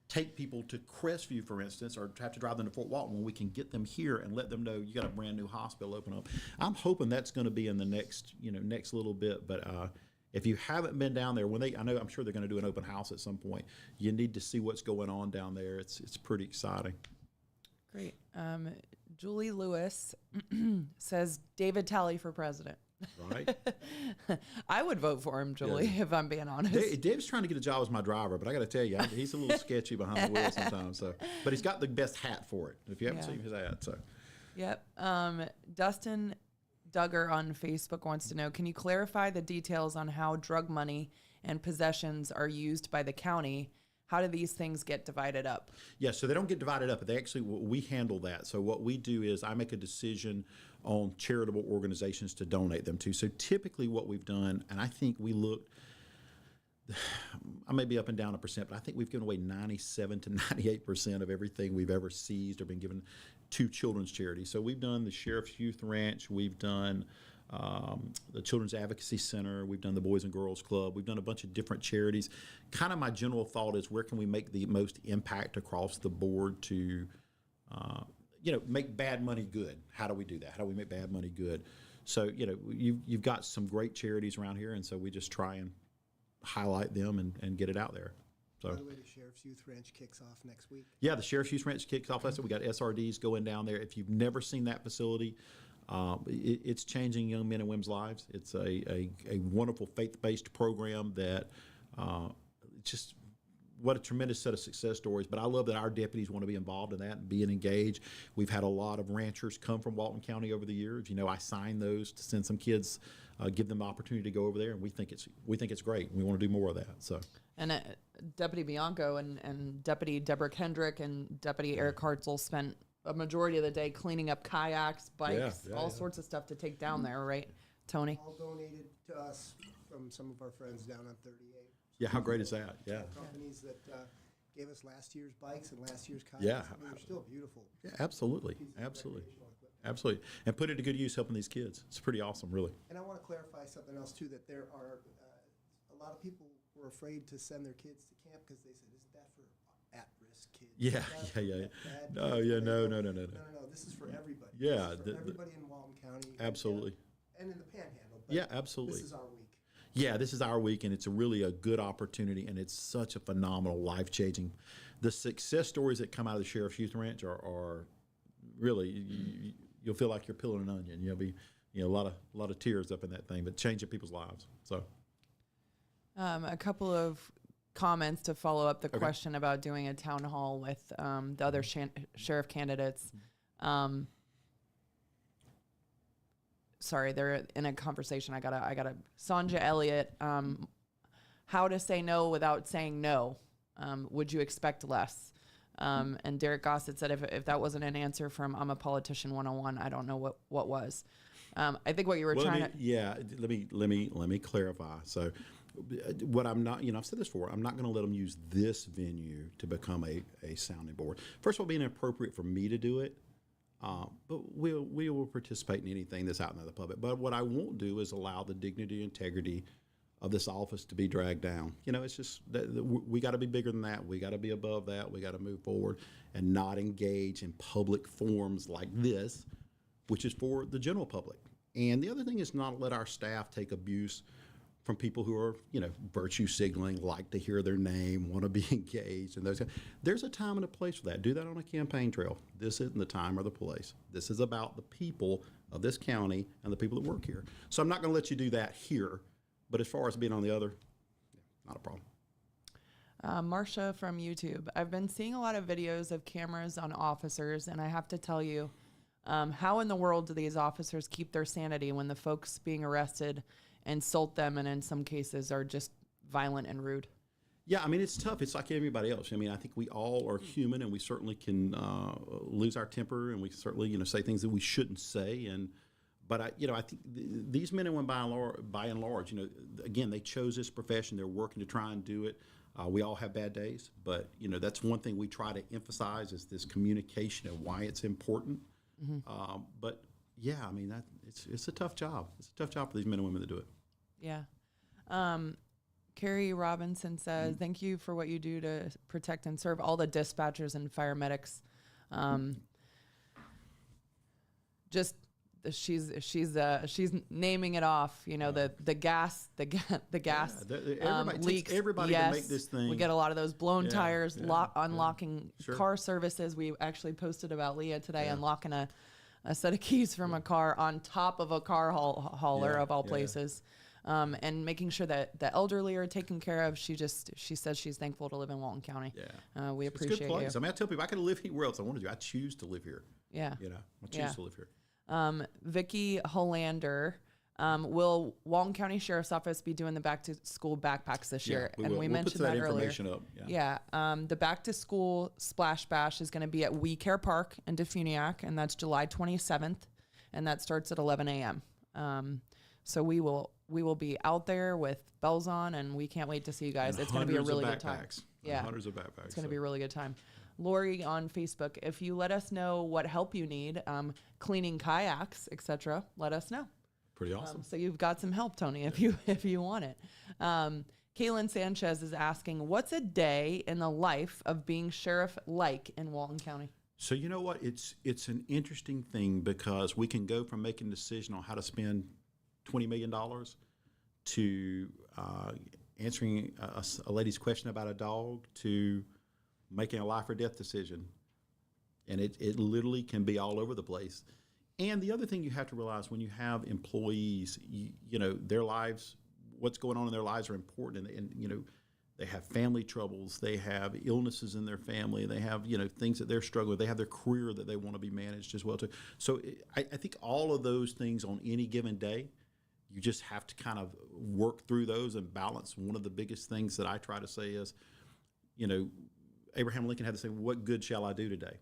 take people to Crestview, for instance, or have to drive them to Fort Walton when we can get them here and let them know you got a brand new hospital open up. I'm hoping that's going to be in the next little bit. But if you haven't been down there, I'm sure they're going to do an open house at some point. You need to see what's going on down there. It's pretty exciting. Great. Julie Lewis says David Talley for president. Right. I would vote for him, Julie, if I'm being honest. Dave's trying to get a job as my driver, but I got to tell you, he's a little sketchy behind the wheel sometimes. But he's got the best hat for it. If you haven't seen his hat, so. Yep. Dustin Duggar on Facebook wants to know, can you clarify the details on how drug money and possessions are used by the county? How do these things get divided up? Yeah, so they don't get divided up, but we handle that. So what we do is I make a decision on charitable organizations to donate them to. So typically what we've done, and I think we looked, I may be up and down a percent, but I think we've given away 97 to 98% of everything we've ever seized or been given to children's charities. So we've done the Sheriff's Youth Ranch, we've done the Children's Advocacy Center, we've done the Boys and Girls Club, we've done a bunch of different charities. Kind of my general thought is, where can we make the most impact across the board to make bad money good? How do we do that? How do we make bad money good? So, you've got some great charities around here, and so we just try and highlight them and get it out there. So, by the way, the Sheriff's Youth Ranch kicks off next week. Yeah, the Sheriff's Youth Ranch kicks off. We got SRDs going down there. If you've never seen that facility, it's changing young men and women's lives. It's a wonderful faith-based program that just what a tremendous set of success stories. But I love that our deputies want to be involved in that and being engaged. We've had a lot of ranchers come from Walton County over the years. I signed those to send some kids, give them the opportunity to go over there, and we think it's great. We want to do more of that. So. And Deputy Bianco and Deputy Deborah Kendrick and Deputy Eric Hartzell spent a majority of the day cleaning up kayaks, bikes, Yeah, all yeah. sorts of stuff to take down there, right, Tony? All donated to us from some of our friends down on 38. Yeah, how great is that? Yeah. Companies that gave us last year's bikes and last year's kayaks. Yeah. I mean, they're still beautiful. Yeah, absolutely. pieces of Absolutely. recreational equipment. Absolutely. And put it to good use helping these kids. It's pretty awesome, really. And I want to clarify something else too, that there are a lot of people were afraid to send their kids to camp because they said, isn't that for at-risk kids? Yeah, Is that yeah, yeah, for bad No, kids?" yeah, And no, I go, no, no, no, no. No, this is for everybody. Yeah, This is for everybody in Walton County. Absolutely. And in the Panhandle. But Yeah, absolutely. This is our week. Yeah, this is our week, and it's really a good opportunity, and it's such a phenomenal, life-changing. The success stories that come out of the Sheriff's Youth Ranch are really, you'll feel like you're peeling an onion. You'll be, a lot of tears up in that thing, but changing people's lives. So, A couple of comments to follow up the question about doing a town hall with the other sheriff candidates. Sorry, they're in a conversation. I gotta. Sonja Elliott, how to say no without saying no. Would you expect less? And Derek Gossett said, if that wasn't an answer from I'm a Politician 101, I don't know what was. I think what you were trying to. Yeah, let me clarify. So, what I'm not, I've said this before, I'm not going to let them use this venue to become a sounding board. First of all, being inappropriate for me to do it. But we will participate in anything that's out in the public. But what I won't do is allow the dignity and integrity of this office to be dragged down. It's just that we got to be bigger than that. We got to be above that. We got to move forward and not engage in public forums like this, which is for the general public. And the other thing is not let our staff take abuse from people who are, virtue signaling, like to hear their name, want to be engaged, and those. There's a time and a place for that. Do that on a campaign trail. This isn't the time or the place. This is about the people of this county and the people that work here. So I'm not going to let you do that here. But as far as being on the other, not a problem. Marcia from YouTube. I've been seeing a lot of videos of cameras on officers, and I have to tell you, how in the world do these officers keep their sanity when the folks being arrested insult them and in some cases are just violent and rude? Yeah, I mean, it's tough. It's like everybody else. I mean, I think we all are human, and we certainly can lose our temper, and we certainly, say things that we shouldn't say. But I think these men and women, by and large, again, they chose this profession. They're working to try and do it. We all have bad days, but that's one thing we try to emphasize is this communication and why it's important. Mm-hmm. But yeah, I mean, it's a tough job. It's a tough job for these men and women to do it. Yeah. Carrie Robinson says, "Thank you for what you do to protect and serve all the dispatchers and fire medics." She's naming it off. The gas leaks. Everybody yes, to make this thing. We get a lot of those blown tires. Unlocking Sure. car services. We actually posted about Leah today unlocking a set of keys from a car on top of a car hauler of all places. And making sure that the elderly are taken care of. She says she's thankful to live in Walton County. Yeah, we it's a appreciate good place. you. I mean, I tell people I could live anywhere else I wanted to. I choose to live here. Yeah, I choose to live here. Vicki Hollander, will Walton County Sheriff's Office be doing the back to school backpacks this year? We and will. we We'll mentioned put that earlier. information up. Yeah. The back to school splash bash is going to be at We Care Park in Defuniak, and that's July 27th, and that starts at 11 a.m. So we will be out there with bells on, and we can't wait to see you guys. And it's going to be a really good backpacks. time. Yeah, hundreds of backpacks. it's going to be a really good time. Lori on Facebook, if you let us know what help you need, cleaning kayaks, etc., let us know. Pretty awesome. So you've got some help, Tony, if you want it. Kaylin Sanchez is asking, what's a day in the life of being sheriff like in Walton County? So you know what? It's an interesting thing because we can go from making a decision on how to spend $20 million to answering a lady's question about a dog to making a life or death decision. And it literally can be all over the place. And the other thing you have to realize when you have employees, their lives, what's going on in their lives are important. And they have family troubles. They have illnesses in their family. They have, things that they're struggling with. They have their career that they want to be managed as well too. So I think all of those things on any given day, you just have to kind of work through those and balance. One of the biggest things that I try to say is, Abraham Lincoln had to say, what good shall I do today?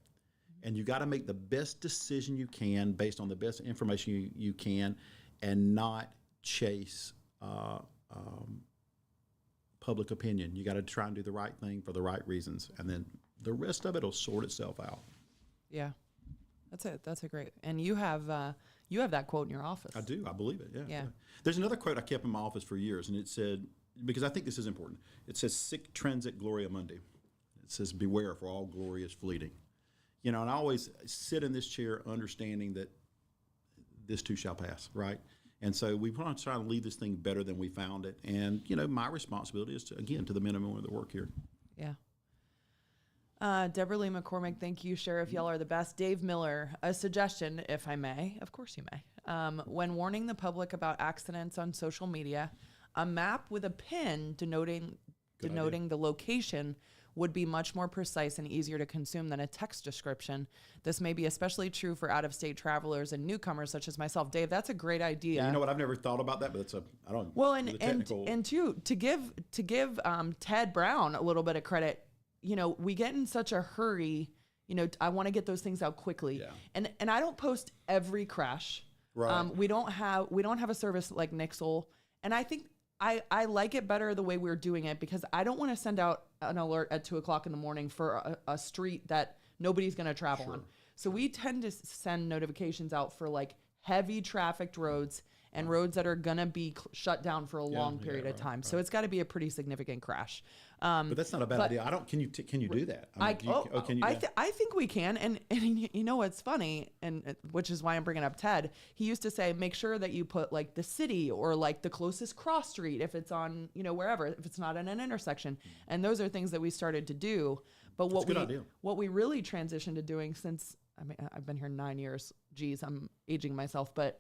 And you got to make the best decision you can based on the best information you can, and not chase public opinion. You got to try and do the right thing for the right reasons, and then the rest of it will sort itself out. Yeah, that's a great. And you have that quote in your office. I do. I believe it. Yeah. Yeah. There's another quote I kept in my office for years, and it said, because I think this is important. It says, "Sic transit gloria mundi." It says, "Beware, for all glory is fleeting." You know, and I always sit in this chair understanding that this too shall pass, right? And so we want to try to leave this thing better than we found it. And, you know, my responsibility is, to the men and women that work here. Yeah. Deborah Lee McCormick, thank you, Sheriff. Y'all are the best. Dave Miller, a suggestion, if I may. Of course you may. When warning the public about accidents on social media, a map with a pin denoting the location would be much more precise and easier to consume than a text description. This may be especially true for out-of-state travelers and newcomers such as myself. Dave, that's a great idea. Yeah, you know what? I've never thought about that, but I don't. Well, and to give Ted Brown a little bit of credit, you know, we get in such a hurry. You know, I want to get those things out quickly, and I don't post every crash. Right. We don't have a service like Nixle, and I think I like it better the way we're doing it, because I don't want to send out an alert at 2:00 in the morning for a street that nobody's going to travel on. So we tend to send notifications out for like heavy trafficked roads and roads that are going to be shut down for a long period of time. So it's got to be a pretty significant crash. But that's not a bad idea. Can you do that? I think we can. And you know what's funny, and which is why I'm bringing up Ted. He used to say, make sure that you put like the city or like the closest cross street if it's on, you know, wherever, if it's not in an intersection. And those are things that we started to do. But what we really transitioned to doing since, I mean, I've been here 9 years. Geez, I'm aging myself. But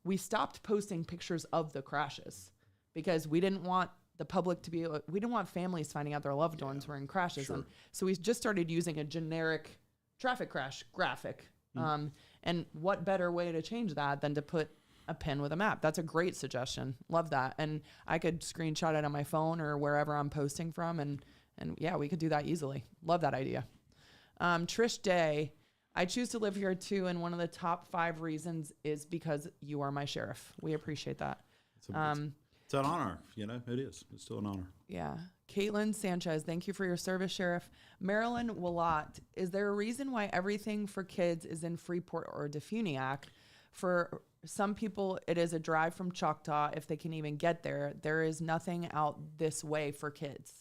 we stopped posting pictures of the crashes because we didn't want the public to we didn't want families finding out their loved ones were in crashes. Sure. And so we just started using a generic traffic crash graphic. And what better way to change that than to put a pin with a map? That's a great suggestion. Love that. And I could screenshot it on my phone or wherever I'm posting from. And yeah, we could do that easily. Love that idea. Trish Day, I choose to live here too, and one of the top 5 reasons is because you are my sheriff. We appreciate that. It's an honor, you know. It is. It's still an honor. Yeah. Caitlin Sanchez, thank you for your service, Sheriff. Marilyn Willott, is there a reason why everything for kids is in Freeport or Defuniak? For some people, it is a drive from Choctaw if they can even get there. There is nothing out this way for kids.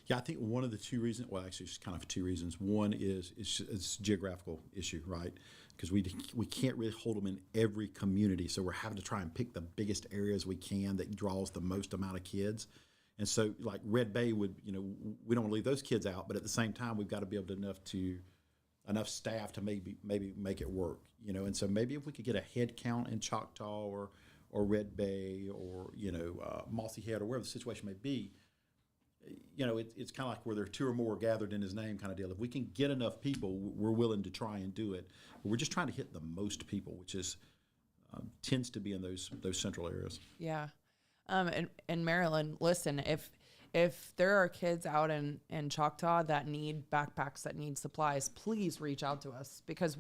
Yeah, I think one of the 2 reasons, well, actually, it's kind of 2 reasons. One is it's a geographical issue, right? Because we can't really hold them in every community, so we're having to try and pick the biggest areas we can that draws the most amount of kids. And so, like Red Bay would, you know, we don't want to leave those kids out, but at the same time, we've got to be able to enough staff to maybe make it work, you know. And so maybe if we could get a head count in Choctaw or Red Bay or, you know, Mossy Head or wherever the situation may be. You know, it's kind of like where there are 2 or more gathered in his name kind of deal. If we can get enough people, we're willing to try and do it. But we're just trying to hit the most people, which is tends to be in those central areas. Yeah. And Maryland, listen, if there are kids out in Choctaw that need backpacks, that need supplies, please reach out to us, because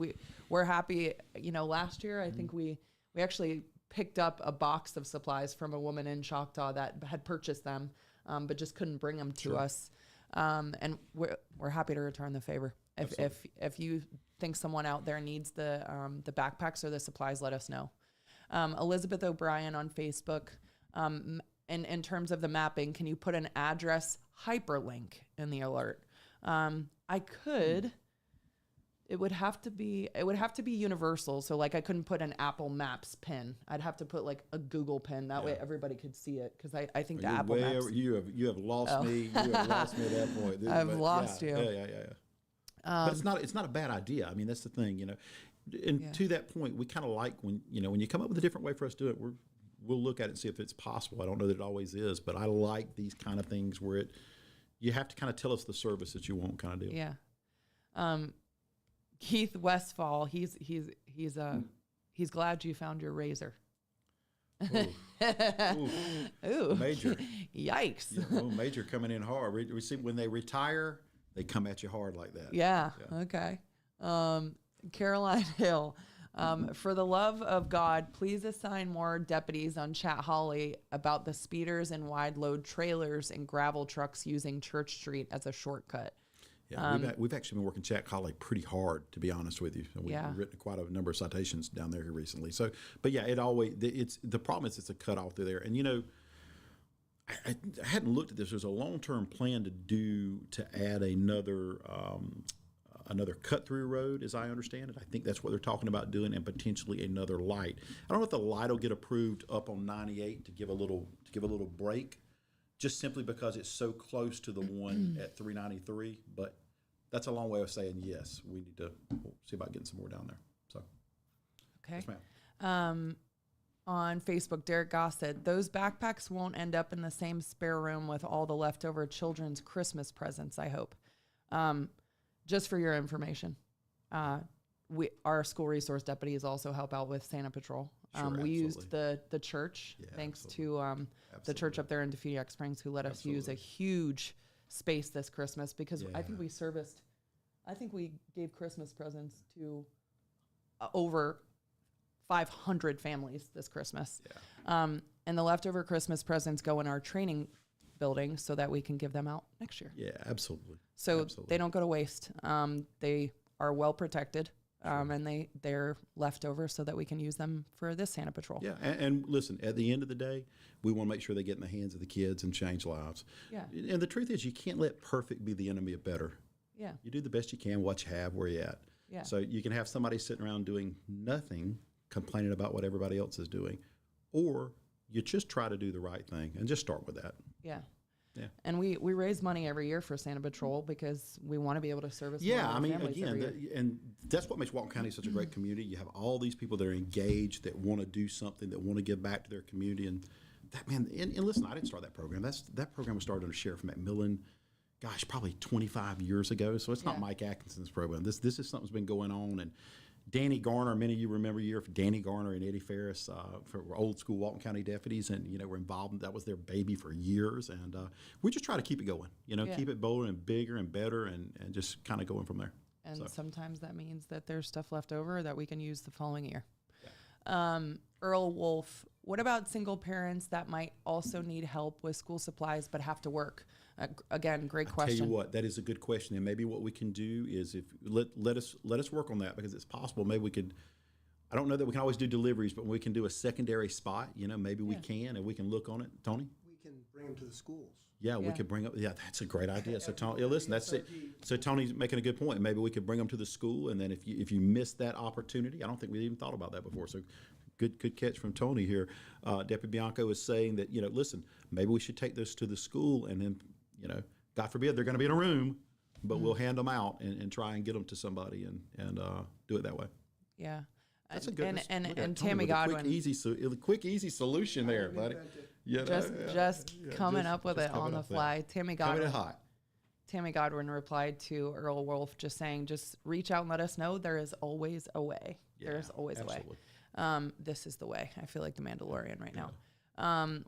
we're happy. You know, last year, I think we actually picked up a box of supplies from a woman in Choctaw that had purchased them. But just couldn't bring them to us, and we're happy to return the favor. If you think someone out there needs the backpacks or the supplies, let us know. Elizabeth O'Brien on Facebook. In terms of the mapping, can you put an address hyperlink in the alert? I could. It would have to be universal. So like I couldn't put an Apple Maps pin. I'd have to put like a Google pin. That way everybody could see it, because I think the Apple Maps. You have lost me. You have lost me at that point. I've lost you. Yeah. But it's not a bad idea. I mean, that's the thing, you know. And to that point, we kind of like when you come up with a different way for us to do it, we'll look at it and see if it's possible. I don't know that it always is, but I like these kind of things where you have to kind of tell us the service that you want, kind of deal. Yeah. Keith Westfall, he's glad you found your razor. Ooh. Major. Yikes. Yeah, Major coming in hard. We see when they retire, they come at you hard like that. Yeah. Okay. Caroline Hill. For the love of God, please assign more deputies on Chat Holly about the speeders and wide load trailers and gravel trucks using Church Street as a shortcut. Yeah, we've actually been working Chat Holly pretty hard, to be honest with you. We've written quite a number of citations down there here recently. So, but yeah, the problem is it's a cutoff through there. And you know, I hadn't looked at this. There's a long-term plan to add another cut-through road, as I understand it. I think that's what they're talking about doing, and potentially another light. I don't know if the light will get approved up on 98 to give a little break, just simply because it's so close to the one at 393. But that's a long way of saying yes. We need to see about getting some more down there. So, okay. Yes, ma'am. On Facebook, Derek Goss said, those backpacks won't end up in the same spare room with all the leftover children's Christmas presents, I hope. Just for your information, our school resource deputies also help out with Santa Patrol. We used the church, thanks to the church up there in Defeatiac Springs, who let us use a huge space this Christmas, because I think we gave Christmas presents to over 500 families this Christmas. And the leftover Christmas presents go in our training building so that we can give them out next year. Yeah, absolutely. So they don't go to waste. They are well protected, and they're left over so that we can use them for this Santa Patrol. Yeah, and listen, at the end of the day, we want to make sure they get in the hands of the kids and change lives. Yeah. And the truth is, you can't let perfect be the enemy of better. Yeah. You do the best you can, what you have, where you're at. Yeah. So you can have somebody sitting around doing nothing, complaining about what everybody else is doing, or you just try to do the right thing and just start with that. Yeah. Yeah. And we raise money every year for Santa Patrol because we want to be able to service more families every year. And that's what makes Walton County such a great community. You have all these people that are engaged, that want to do something, that want to give back to their community. And that, man, and listen, I didn't start that program. That program was started under Sheriff McMillan, gosh, probably 25 years ago. So it's not Mike Atkinson's program. This is something that's been going on. And Danny Garner, many of you remember a year for Danny Garner and Eddie Ferris, for old school Walton County deputies, and were involved. That was their baby for years, and we just try to keep it going. Keep it bolder and bigger and better, and just kind of going from there. And sometimes that means that there's stuff left over that we can use the following year. Yeah. Earl Wolf, what about single parents that might also need help with school supplies but have to work? Again, great question. Tell you what, that is a good question, and maybe what we can do is if let us work on that, because it's possible. Maybe we could. I don't know that we can always do deliveries, but we can do a secondary spot. Maybe we can, and we can look on it. Tony, we can bring them to the schools. Yeah, we could bring up. Yeah, that's a great idea. So Tony, listen, that's it. So Tony's making a good point. Maybe we could bring them to the school, and then if you miss that opportunity, I don't think we even thought about that before. So. Good catch from Tony here. Deputy Bianco is saying that, listen, maybe we should take this to the school, and then, God forbid they're going to be in a room, but we'll hand them out and try and get them to somebody and do it that way. Yeah. That's a good and Tammy Godwin. Quick, easy solution there, buddy. Just coming up with it on the fly. Tammy Godwin. Coming in hot. Tammy Godwin replied to Earl Wolf just saying, just reach out and let us know. There is always a way. There's always a way. This is the way. I feel like the Mandalorian right now.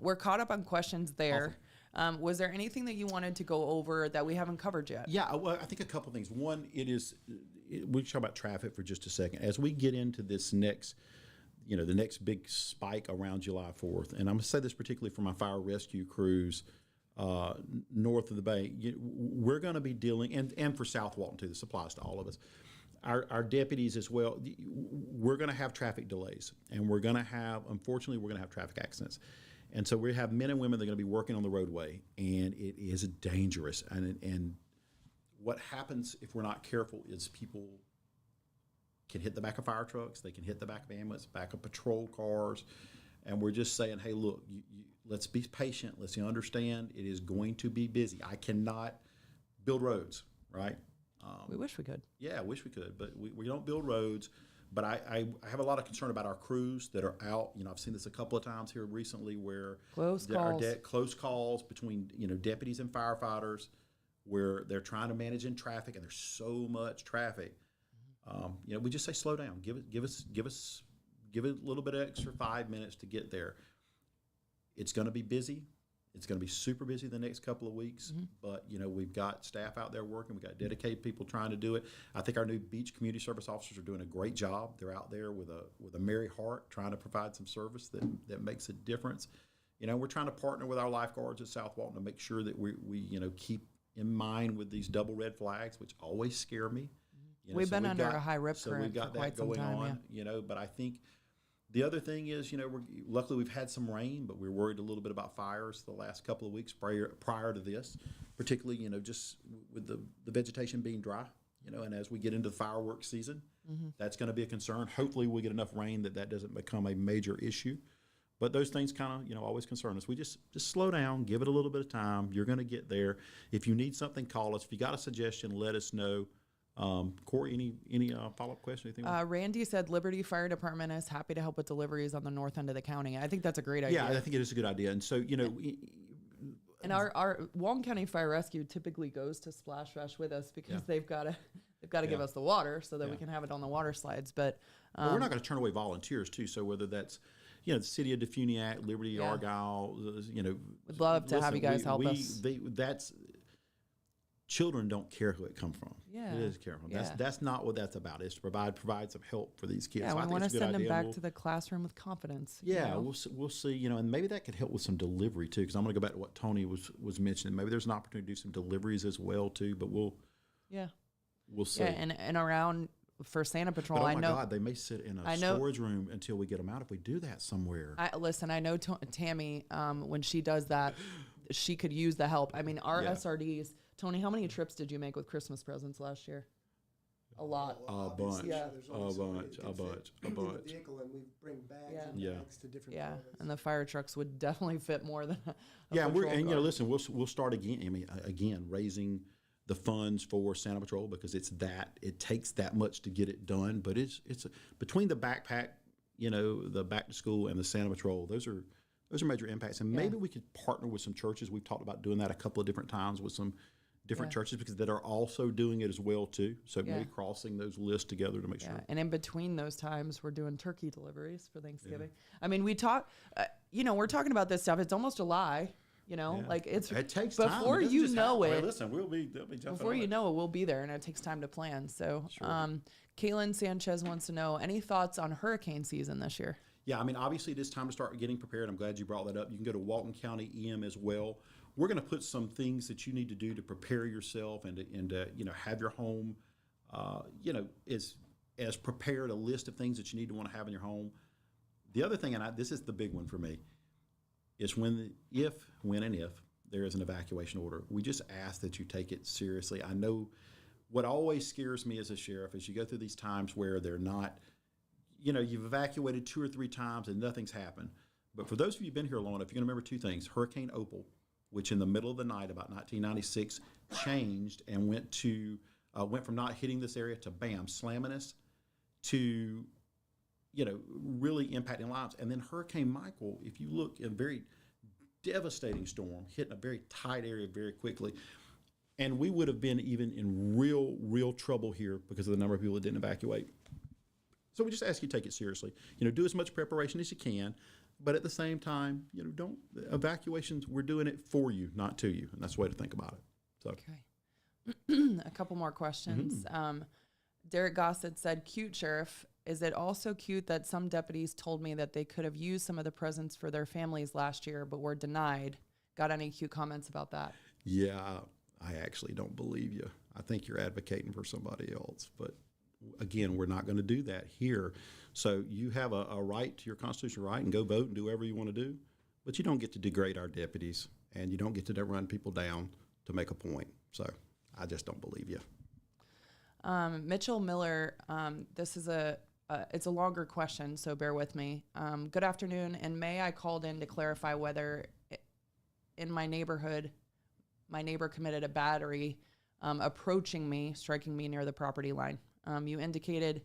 We're caught up on questions there. Awesome. Was there anything that you wanted to go over that we haven't covered yet? Yeah, well, I think a couple things. One, we talk about traffic for just a second. As we get into this next, the next big spike around July 4th, and I'm going to say this particularly for my fire rescue crews north of the bay, we're going to be dealing, and for South Walton too, this applies to all of us. Our deputies as well, we're going to have traffic delays, and unfortunately, we're going to have traffic accidents. And so we have men and women that are going to be working on the roadway, and it is dangerous. And what happens if we're not careful is people can hit the back of fire trucks, they can hit the back of ambulance, back of patrol cars, and we're just saying, hey, look, let's be patient. Let's understand it is going to be busy. I cannot build roads, right? We wish we could. Yeah, I wish we could, but we don't build roads. But I have a lot of concern about our crews that are out. I've seen this a couple of times here recently where close calls between deputies and firefighters, where they're trying to manage in traffic, and there's so much traffic. We just say slow down. Give it a little bit extra 5 minutes to get there. It's going to be busy. It's going to be super busy the next couple of weeks, but we've got staff out there working. We've got dedicated people trying to do it. I think our new beach community service officers are doing a great job. They're out there with a merry heart, trying to provide some service that makes a difference. We're trying to partner with our lifeguards at South Walton to make sure that we keep in mind with these double red flags, which always scare me. We've been under a high rip current we've got for quite that going some time, on. But I think the other thing is, luckily we've had some rain, but we're worried a little bit about fires the last couple of weeks prior to this, particularly, just with the vegetation being dry, and as we get into the fireworks season, that's going to be a concern. Hopefully we get enough rain that doesn't become a major issue. But those things kind of, always concern us. We just slow down, give it a little bit of time. You're going to get there. If you need something, call us. If you got a suggestion, let us know. Corey, any follow-up question? Anything? Randy said Liberty Fire Department is happy to help with deliveries on the north end of the county. I think that's a great idea. Yeah, I think it is a good idea. And so, and our Walton County Fire Rescue typically goes to Splash Rush with us because they've got to give us the water so that we can have it on the water slides. But we're not going to turn away volunteers too. So whether that's the city of Defuniak, Liberty, Argyle, would love to have you guys help us. Children don't care who it comes from. Yeah. It is care from. Yeah. That's not what that's about. It's to provide some help for these kids. Yeah, so we want to send them back to the classroom with confidence. Yeah, we'll see. And maybe that could help with some delivery too. Because I'm going to go back to what Tony was mentioning. Maybe there's an opportunity to do some deliveries as well too. But we'll see. Yeah, and around for Santa Patrol, but I know. God, they may sit in a storage room until we get them out. If we do that somewhere, I know Tammy. When she does that, she could use the help. I mean, our SRDs. Tony, how many trips did you make with Christmas presents last year? A lot. A bunch. Yeah, A bunch. in the vehicle, and we bring bags and bags to different elements. And the fire trucks would definitely fit more than a listen, we'll start again. I mean, again, raising the funds for Santa Patrol because it takes that much to get it done. But it's between the backpack, the back to school and the Santa Patrol. Those are major impacts, and maybe we could partner with some churches. We've talked about doing that a couple of different times with some different churches because that are also doing it as well too. So maybe crossing those lists together to make sure. And in between those times, we're doing turkey deleveries for Thanksgiving. I mean, we talk, we're talking about this stuff. It's almost a lie. Like it takes time. Before you know it. Listen, they'll be jumping. Before you know it, we'll be there, and it takes time to plan. So, Kaylin Sanchez wants to know any thoughts on hurricane season this year. Yeah, I mean, obviously it is time to start getting prepared. I'm glad you brought that up. You can go to Walton County EM as well. We're going to put some things that you need to do to prepare yourself and to have your home, as prepared a list of things that you need to want to have in your home. The other thing, and this is the big one for me, is when and if there is an evacuation order, we just ask that you take it seriously. I know what always scares me as a sheriff is you go through these times where they're not, you've evacuated 2 or 3 times and nothing's happened. But for those of you who've been here long enough, you're going to remember 2 things. Hurricane Opal, which in the middle of the night, about 1996, changed and went from not hitting this area to bam, slamming us to, really impacting lives. And then Hurricane Michael, if you look, a very devastating storm, hitting a very tight area very quickly. And we would have been even in real trouble here because of the number of people that didn't evacuate. So we just ask you to take it seriously. Do as much preparation as you can. But at the same time, don't evacuations. We're doing it for you, not to you, and that's the way to think about it. So, okay, a couple more questions. Derek Gossett said, "Cute sheriff. Is it also cute that some deputies told me that they could have used some of the presents for their families last year, but were denied? Got any cute comments about that?" Yeah, I actually don't believe you. I think you're advocating for somebody else, but again, we're not going to do that here. So you have a right to your constitutional right and go vote and do whatever you want to do, but you don't get to degrade our deputies and you don't get to run people down to make a point. So I just don't believe you. Mitchell Miller, this is it's a longer question, so bear with me. Good afternoon. In May, I called in to clarify whether in my neighborhood, my neighbor committed a battery approaching me, striking me near the property line. You indicated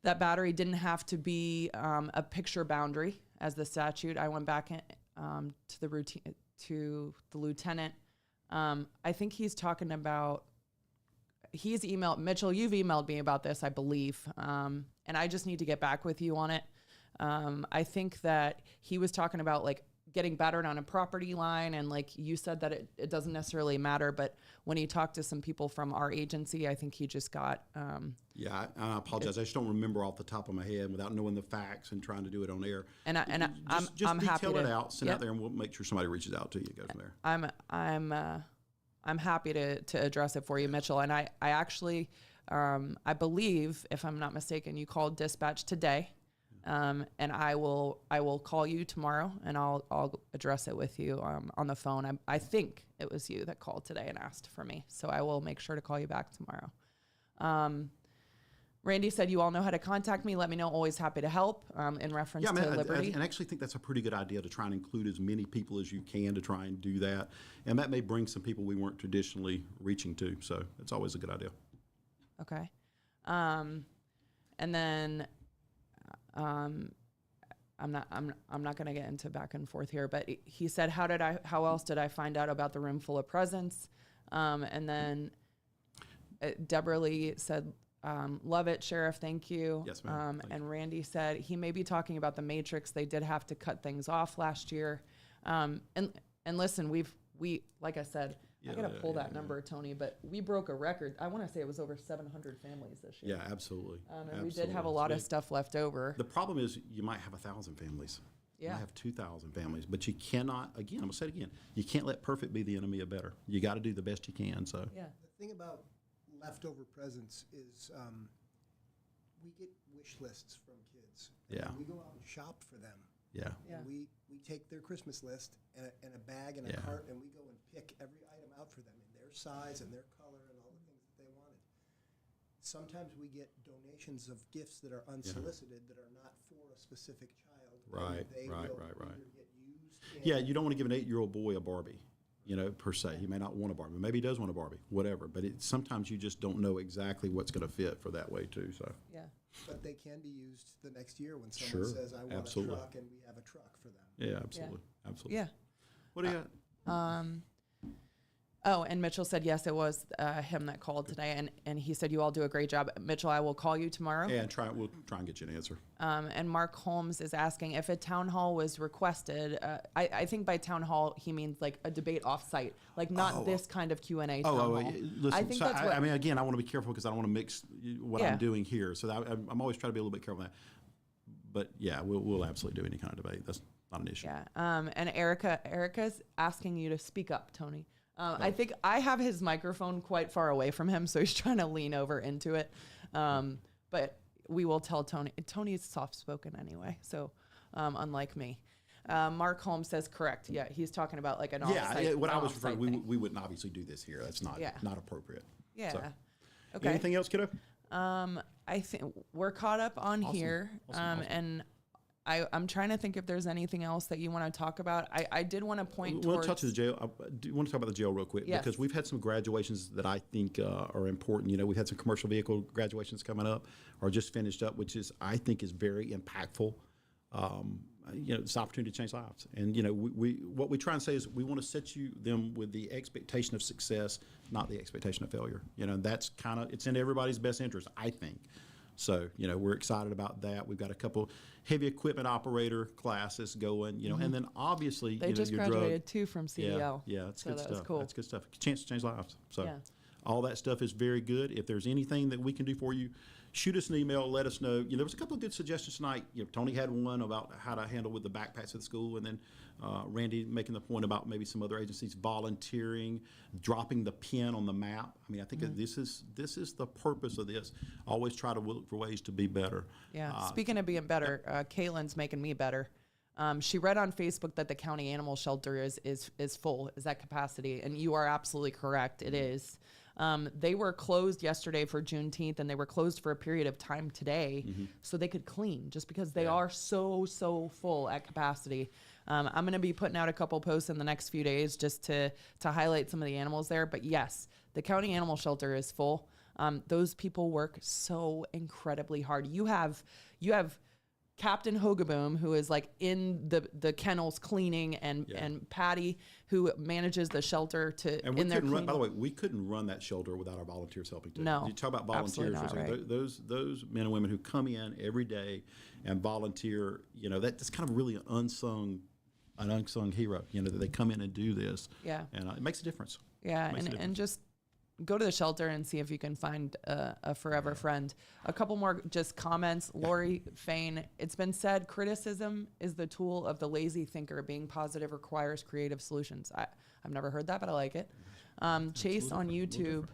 that battery didn't have to be a picture boundary as the statute. I went back to the lieutenant. I think he's talking about, he's emailed, Mitchell, you've emailed me about this, I believe. And I just need to get back with you on it. I think that he was talking about like getting battered on a property line, and like you said that it doesn't necessarily matter, but when he talked to some people from our agency, I think he just got Yeah, I apologize. I just don't remember off the top of my head without knowing the facts and trying to do it on air. I'm happy detail to it out, send yep. out there, and we'll make sure somebody reaches out to you. Go from there. I'm happy to address it for you, Mitchell. And I actually I believe, if I'm not mistaken, you called dispatch today. And I will call you tomorrow, and I'll address it with you on the phone. I think it was you that called today and asked for me, so I will make sure to call you back tomorrow. Randy said you all know how to contact me. Let me know. Always happy to help in reference to Liberty. I actually think that's a pretty good idea to try and include as many people as you can to try and do that, and that may bring some people we weren't traditionally reaching to. So it's always a good idea. Okay, and then. I'm not going to get into back and forth here, but he said, how else did I find out about the room full of presents? And then Deborah Lee said, love it, Sheriff. Thank you. Yes, ma'am. And Randy said he may be talking about the Matrix. They did have to cut things off last year. And listen, we, like I said, I got to pull that number, Tony, but we broke a record. I want to say it was over 700 families this year. Yeah, absolutely. And we did have a lot of stuff left over. The problem is you might have 1,000 families. Yeah. You might have 2,000 families, but you cannot, again, I'm going to say it again, you can't let perfect be the enemy of better. You got to do the best you can. So yeah. The thing about leftover presents is we get wish lists from kids. Yeah. We go out and shop for them. Yeah. And we take their Christmas list and a bag and a cart, and we go and pick every item out for them in their size and their color and all the things that they wanted. Sometimes we get donations of gifts that are unsolicited that are not for a specific child. Right. Get used Yeah, you don't want to give an 8-year-old boy a Barbie, per se. He may not want a Barbie. Maybe he does want a Barbie, whatever. But sometimes you just don't know exactly what's going to fit for that way, too. So. Yeah. But they can be used the next year when someone says, I want a truck, and we have a truck for them. Yeah, absolutely. Yeah. Absolutely. Yeah. What do you got? Oh, and Mitchell said, yes, it was him that called today. And he said, you all do a great job. Mitchell, I will call you tomorrow. Yeah, we'll try and get you an answer. And Mark Holmes is asking if a town hall was requested. I think by town hall, he means like a debate offsite, like not this kind of Q&A town hall. Listen, I think that's what, I mean, again, I want to be careful because I don't want to mix what I'm doing here. So I'm always trying to be a little bit careful with that. But yeah, we'll absolutely do any kind of debate. That's not an issue. Yeah. And Erica's asking you to speak up, Tony. I think I have his microphone quite far away from him, so he's trying to lean over into it. But we will tell Tony. Tony's soft-spoken anyway, so unlike me. Mark Holmes says correct. Yeah, he's talking about like an off-site. Yeah, what I was referring, we wouldn't obviously do this here. That's not appropriate. Yeah. So. Okay. Anything else, kiddo? I think we're caught up on here. Awesome. And I'm trying to think if there's anything else that you want to talk about. I did want to point towards... touch the jail. I do want to talk about the jail real quick because we've had some graduations that I think are important. We've had some commercial vehicle graduations coming up or just finished up, which I think is very impactful. It's an opportunity to change lives. And, what we try and say is we want to set them with the expectation of success, not the expectation of failure. That's it's in everybody's best interest, I think. So, we're excited about that. We've got a couple heavy equipment operator classes going, and then obviously, they just your graduated too from CDL. Yeah, that's so good that stuff. Was cool. That's good stuff. Chance to change lives. So all that stuff is very good. If there's anything that we can do for you, shoot us an email, let us know. There was a couple of good suggestions tonight. Tony had one about how to handle with the backpacks at the school, and then Randy making the point about maybe some other agencies volunteering, dropping the pin on the map. I mean, I think this is the purpose of this. Always try to look for ways to be better. Yeah. Speaking of being better, Caitlin's making me better. She read on Facebook that the county animal shelter is full, is at capacity, and you are absolutely correct. It is. They were closed yesterday for Juneteenth, and they were closed for a period of time today so they could clean, just because they are so full at capacity. I'm going to be putting out a couple posts in the next few days just to highlight some of the animals there. But yes, the county animal shelter is full. Those people work so incredibly hard. You have Captain Hogaboom, who is like in the kennels cleaning, and Patty, who manages the shelter by the way, we couldn't run that shelter without our volunteers helping too. No, you talk about volunteers. Not, right. Those men and women who come in every day and volunteer. That's kind of really an unsung an unsung hero, that they come in and do this. Yeah. And it makes a difference. Yeah. And just go to the shelter and see if you can find a forever friend. A couple more just comments. Lori Fain, it's been said criticism is the tool of the lazy thinker. Being positive requires creative solutions. I've never heard that, but I like it. Chase on YouTube.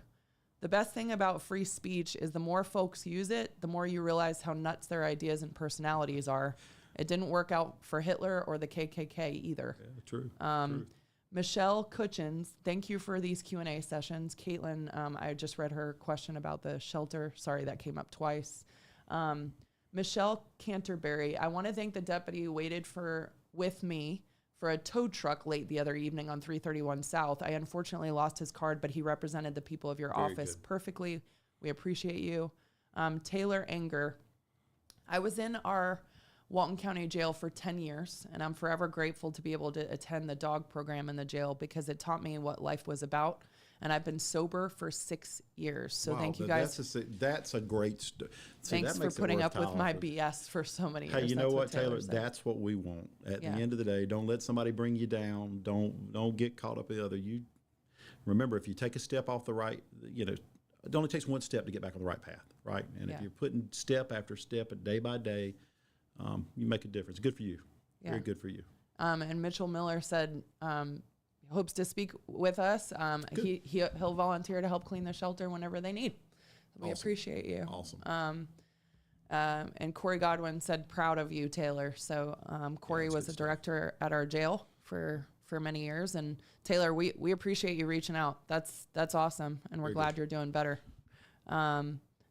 The best thing about free speech is the more folks use it, the more you realize how nuts their ideas and personalities are. It didn't work out for Hitler or the KKK either. Yeah, true. Michelle Kutchins, thank you for these Q&A sessions. Caitlin, I just read her question about the shelter. Sorry, that came up twice. Michelle Canterbury, I want to thank the deputy who waited with me for a tow truck late the other evening on 331 South. I unfortunately lost his card, but he represented the people of your office perfectly. We appreciate you. Taylor Anger, I was in our Walton County Jail for 10 years, and I'm forever grateful to be able to attend the dog program in the jail because it taught me what life was about. And I've been sober for 6 years. So thank you guys. That's a great Thanks for putting up with my BS for so many years. Hey, you know what, Taylor? That's what we want. At the end of the day, don't let somebody bring you down. Don't get caught up in the other. You remember, if you take a step off the right, it only takes one step to get back on the right path, right? And if you're putting step after step, day by day, you make a difference. Good for you. Yeah. Very good for you. And Mitchell Miller said hopes to speak with us. He'll volunteer to help clean the shelter whenever they need. We appreciate you. Awesome. And Corey Godwin said proud of you, Taylor. So Corey was a director at our jail for many years. And Taylor, we appreciate you reaching out. That's awesome. And we're glad you're doing better.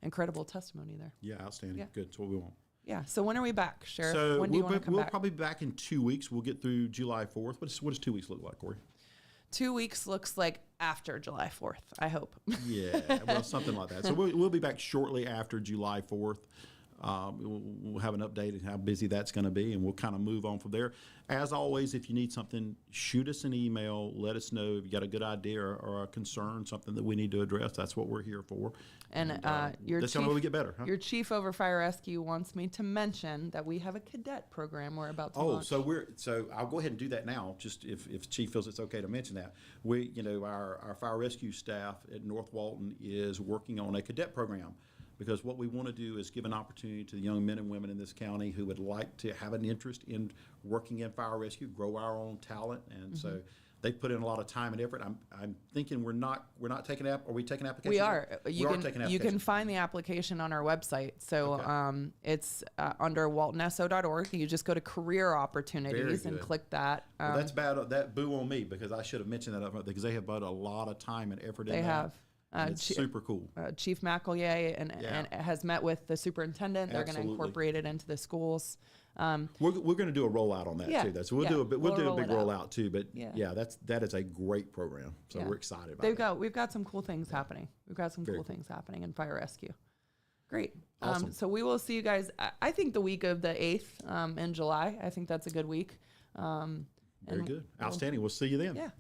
Incredible testimony there. Yeah, outstanding. Yeah. Good. That's what we want. Yeah. So when are we back, Sheriff? So when do you want to come back? We'll probably be back in 2 weeks. We'll get through July 4th. What does 2 weeks look like, Corey? 2 weeks looks like after July 4th, I hope. Yeah, well, something like that. So we'll be back shortly after July 4th. We'll have an update on how busy that's going to be, and we'll kind of move on from there. As always, if you need something, shoot us an email. Let us know if you got a good idea or a concern, something that we need to address. That's what we're here for. And that's how we get better. Huh? Your chief over fire rescue wants me to mention that we have a cadet program we're about to launch. So I'll go ahead and do that now. Just if Chief feels it's okay to mention that, our fire rescue staff at North Walton is working on a cadet program. Because what we want to do is give an opportunity to the young men and women in this county who would like to have an interest in working in fire rescue, grow our own talent, and so they put in a lot of time and effort. I'm thinking we're not taking Are we taking applications? We are. Taking applications. You can find the application on our website. So it's under waltonso.org. You just go to career opportunities and click that. Well, that's bad. That boo on me because I should have mentioned that up front because they have put a lot of time and effort in that. They have. It's super cool. Chief McEllier and has met with the superintendent. They're going to incorporate it into the schools. We're going to do a rollout on that too. So we'll do a big rollout too. But that is a great program. So we're excited about it. We've got some cool things happening. We've got some cool things happening in fire rescue. Great. Awesome. So we will see you guys. I think the week of the 8th in July. I think that's a good week. Very good. Outstanding. We'll see you then. Yeah.